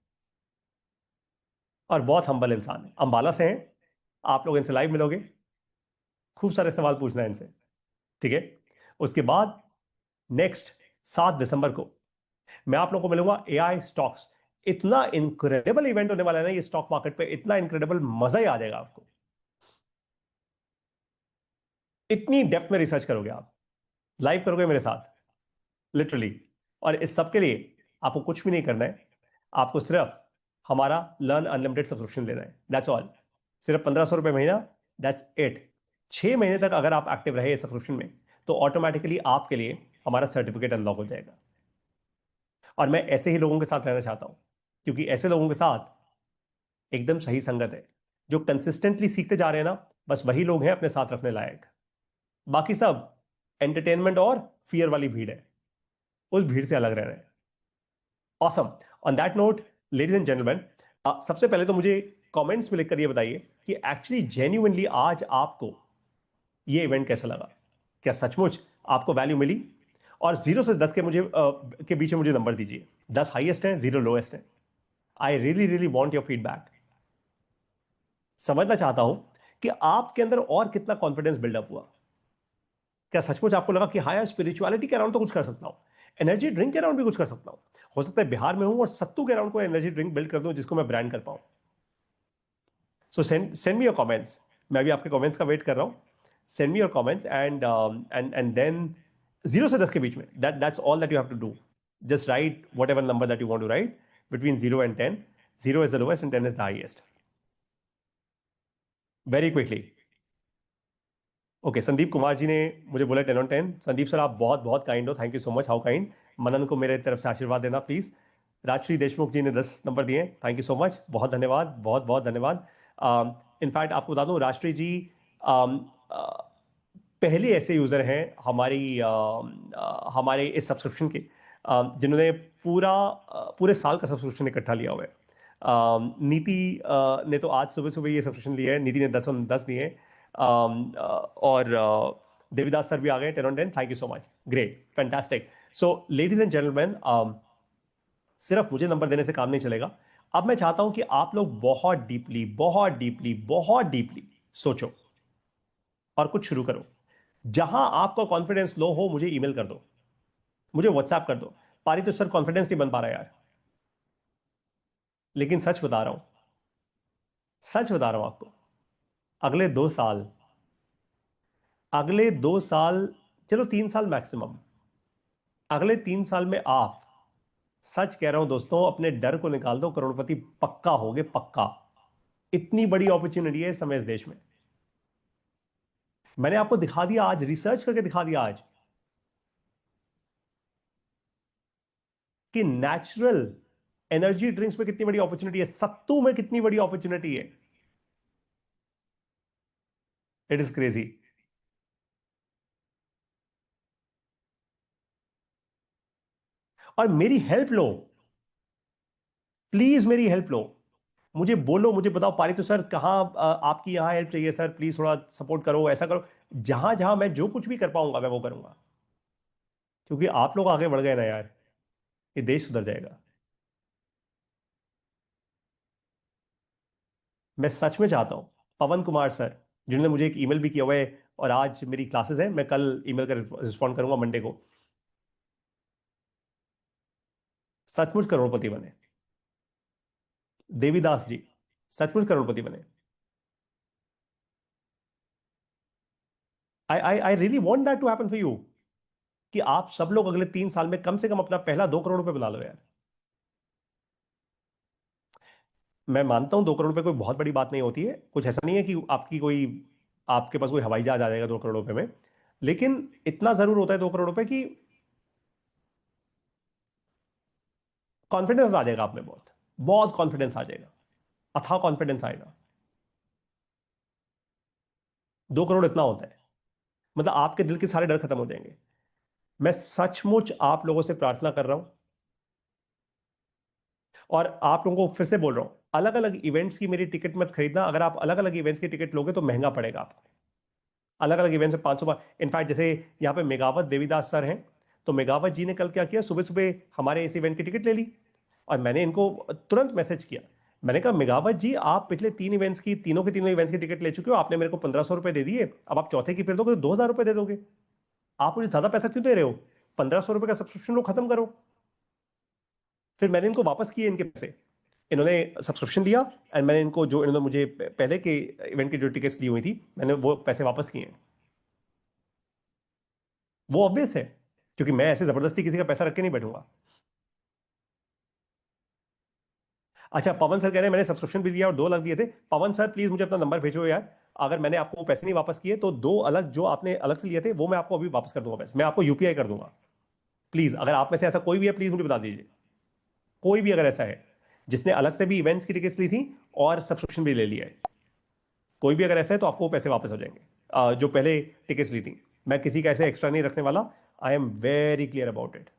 और बहुत हम्बल इंसान है, अंबाला से हैं। आप लोग इनसे लाइव मिलोगे, खूब सारे सवाल पूछना है इनसे, ठीक है। उसके बाद नेक्स्ट 7 दिसंबर को मैं आप लोगों को मिलूंगा एआई स्टॉक्स। इतना इनक्रेडिबल इवेंट होने वाला है ना ये स्टॉक मार्केट पे, इतना इनक्रेडिबल, मजा ही आ जाएगा आपको। इतनी डेप्थ में रिसर्च करोगे आप, लाइव करोगे मेरे साथ लिटरली। और इस सब के लिए आपको कुछ भी नहीं करना है, आपको सिर्फ हमारा लर्न अनलिमिटेड सब्सक्रिप्शन लेना है, दैट्स ऑल। सिर्फ 1500 रुपए महीना, दैट्स इट। 6 महीने तक अगर आप एक्टिव रहे इस सब्सक्रिप्शन में तो ऑटोमेटिकली आपके लिए हमारा सर्टिफिकेट अनलॉक हो जाएगा। और मैं ऐसे ही लोगों के साथ रहना चाहता हूं, क्योंकि ऐसे लोगों के साथ एकदम सही संगत है, जो कंसिस्टेंटली सीखते जा रहे हैं ना, बस वही लोग हैं अपने साथ रखने लायक। बाकी सब एंटरटेनमेंट और फियर वाली भीड़ है, उस भीड़ से अलग रह रहे हैं। Awesome. On that note ladies and gentleman, सबसे पहले तो मुझे कमेंट्स में लिखकर ये बताइए कि एक्चुअली जेन्युइनली आज आपको ये इवेंट कैसा लगा, क्या सचमुच आपको वैल्यू मिली। और 0 से 10 के बीच में मुझे नंबर दीजिए। 10 हाईएस्ट है, 0 लोएस्ट है। आई रियली वॉन्ट योर फीडबैक। समझना चाहता हूं कि आपके अंदर और कितना कॉन्फिडेंस बिल्डअप हुआ। क्या सचमुच आपको लगा कि हाँ यार, स्पिरिचुअलिटी के अराउंड तो कुछ कर सकता हूं, एनर्जी ड्रिंक के अराउंड भी कुछ कर सकता हूं, हो सकता है बिहार में हूं और सत्तू के अराउंड कोई एनर्जी ड्रिंक बिल्ड कर दूं जिसको मैं ब्रांड कर पाऊं। So send me your comments. मैं भी आपके कमेंट्स का वेट कर रहा हूं। Send me your comments and then 0 से 10 के बीच में, that's all that you have to do. Just write whatever number that you want to write between 0 and 10. 0 is the lowest and 10 is the highest. Very quickly. Okay, Sandeep Kumar ji ने मुझे बोला 10 on 10. संदीप सर, आप बहुत बहुत काइंड हो, thank you so much, how kind. Manan को मेरे तरफ से आशीर्वाद देना प्लीज। राजश्री देशमुख जी ने 10 नंबर दिए, थैंक यू सो मच, बहुत धन्यवाद, बहुत बहुत धन्यवाद। इनफैक्ट आपको बता दूं, राजश्री जी पहले ऐसे यूजर हैं हमारे इस सब्सक्रिप्शन के जिन्होंने पूरे साल का सब्सक्रिप्शन इकट्ठा लिया हुआ है। नीति ने तो आज सुबह सुबह ये सब्सक्रिप्शन लिया है, नीति ने 10 दिए, और देविदास सर भी आ गए 10 on 10, thank you so much, great, fantastic. So ladies and gentleman, सिर्फ मुझे नंबर देने से काम नहीं चलेगा। अब मैं चाहता हूं कि आप लोग बहुत डीपली सोचो और कुछ शुरू करो। जहां आपका कॉन्फिडेंस लो हो, मुझे ईमेल कर दो, मुझे व्हाट्सएप कर दो। पारी तो सर कॉन्फिडेंस नहीं बन पा रहा यार, लेकिन सच बता रहा हूं आपको, अगले 2 साल, चलो 3 साल मैक्सिमम, अगले 3 साल में आप, सच कह रहा हूं दोस्तों, अपने डर को निकाल दो, करोड़पति पक्का होगे, पक्का। इतनी बड़ी अपॉर्चुनिटी है इस समय इस देश में। मैंने आपको दिखा दिया आज, रिसर्च करके दिखा दिया आज, कि नेचुरल एनर्जी ड्रिंक्स में कितनी बड़ी अपॉर्चुनिटी है, सत्तू में कितनी बड़ी अपॉर्चुनिटी है। It is crazy. और मेरी हेल्प लो प्लीज, मेरी हेल्प लो, मुझे बोलो, मुझे बताओ पारी तो सर कहां आपकी यहां हेल्प चाहिए सर, प्लीज थोड़ा सपोर्ट करो, ऐसा करो। जहां जहां मैं जो कुछ भी कर पाऊंगा मैं वो करूंगा, क्योंकि आप लोग आगे बढ़ गए ना यार, ये देश सुधर जाएगा। मैं सच में चाहता हूं, पवन कुमार सर जिन्होंने मुझे एक ईमेल भी किया हुआ है, और आज मेरी क्लासेस है, मैं कल ईमेल का रिस्पॉन्ड करूंगा मंडे को, सचमुच करोड़पति बने। देवीदास जी सचमुच करोड़पति बने। I really want that to happen for you, कि आप सब लोग अगले 3 साल में कम से कम अपना पहला 2 करोड़ रुपए बना लो यार। मैं मानता हूं 2 करोड़ रुपए कोई बहुत बड़ी बात नहीं होती है, कुछ ऐसा नहीं है कि आपके पास कोई हवाई जहाज आ जाएगा 2 करोड़ रुपए में, लेकिन इतना जरूर होता है 2 करोड़ रुपए की कॉन्फिडेंस आ जाएगा आप में, बहुत कॉन्फिडेंस आ जाएगा, अथाह कॉन्फिडेंस आएगा। 2 करोड़ इतना होता है, मतलब आपके दिल के सारे डर खत्म हो जाएंगे। मैं सचमुच आप लोगों से प्रार्थना कर रहा हूं, और आप लोगों को फिर से बोल रहा हूं, अलग अलग इवेंट्स की मेरी टिकट मत खरीदना। अगर आप अलग अलग इवेंट्स की टिकट लोगे तो महंगा पड़ेगा आपको। अलग अलग इवेंट्स में 500 बार, इनफैक्ट जैसे यहाँ पे मेगावत देवीदास सर हैं, तो मेगावत जी ने कल क्या किया, सुबह सुबह हमारे इस इवेंट की टिकट ले ली, और मैंने इनको तुरंत मैसेज किया, मैंने कहा मेगावत जी, आप पिछले 3 इवेंट्स की, तीनों के तीनों इवेंट्स की टिकट ले चुके हो, आपने मेरे को 1500 रुपए दे दिए, अब आप चौथे की फिर दोगे तो 2000 रुपए दे दोगे, आप मुझे ज्यादा पैसा क्यों दे रहे हो? 1500 रुपए का सब्सक्रिप्शन लो, खत्म करो। फिर मैंने इनको वापस किए इनके पैसे, इन्होंने सब्सक्रिप्शन लिया, एंड मैंने इनको जो इन्होंने मुझे पहले के इवेंट की जो टिकट्स दी हुई थी, मैंने वो पैसे वापस किए। वो ऑब्वियस है, क्योंकि मैं ऐसे जबरदस्ती किसी का पैसा रख के नहीं बैठूंगा। अच्छा, पवन सर कह रहे हैं मैंने सब्सक्रिप्शन भी दिया और 2 अलग दिए थे। पवन सर प्लीज मुझे अपना नंबर भेजो यार, अगर मैंने आपको पैसे नहीं वापस किए तो 2 अलग जो आपने अलग से लिए थे वो मैं आपको अभी वापस कर दूंगा पैसे, मैं आपको यूपीआई कर दूंगा। प्लीज, अगर आप में से ऐसा कोई भी है प्लीज मुझे बता दीजिए, कोई भी अगर ऐसा है जिसने अलग से भी इवेंट्स की टिकट्स ली थी और सब्सक्रिप्शन भी ले लिया है, कोई भी अगर ऐसा है तो आपको पैसे वापस हो जाएंगे जो पहले टिकट्स ली थी। मैं किसी का ऐसे एक्स्ट्रा नहीं रखने वाला, I am very clear about it.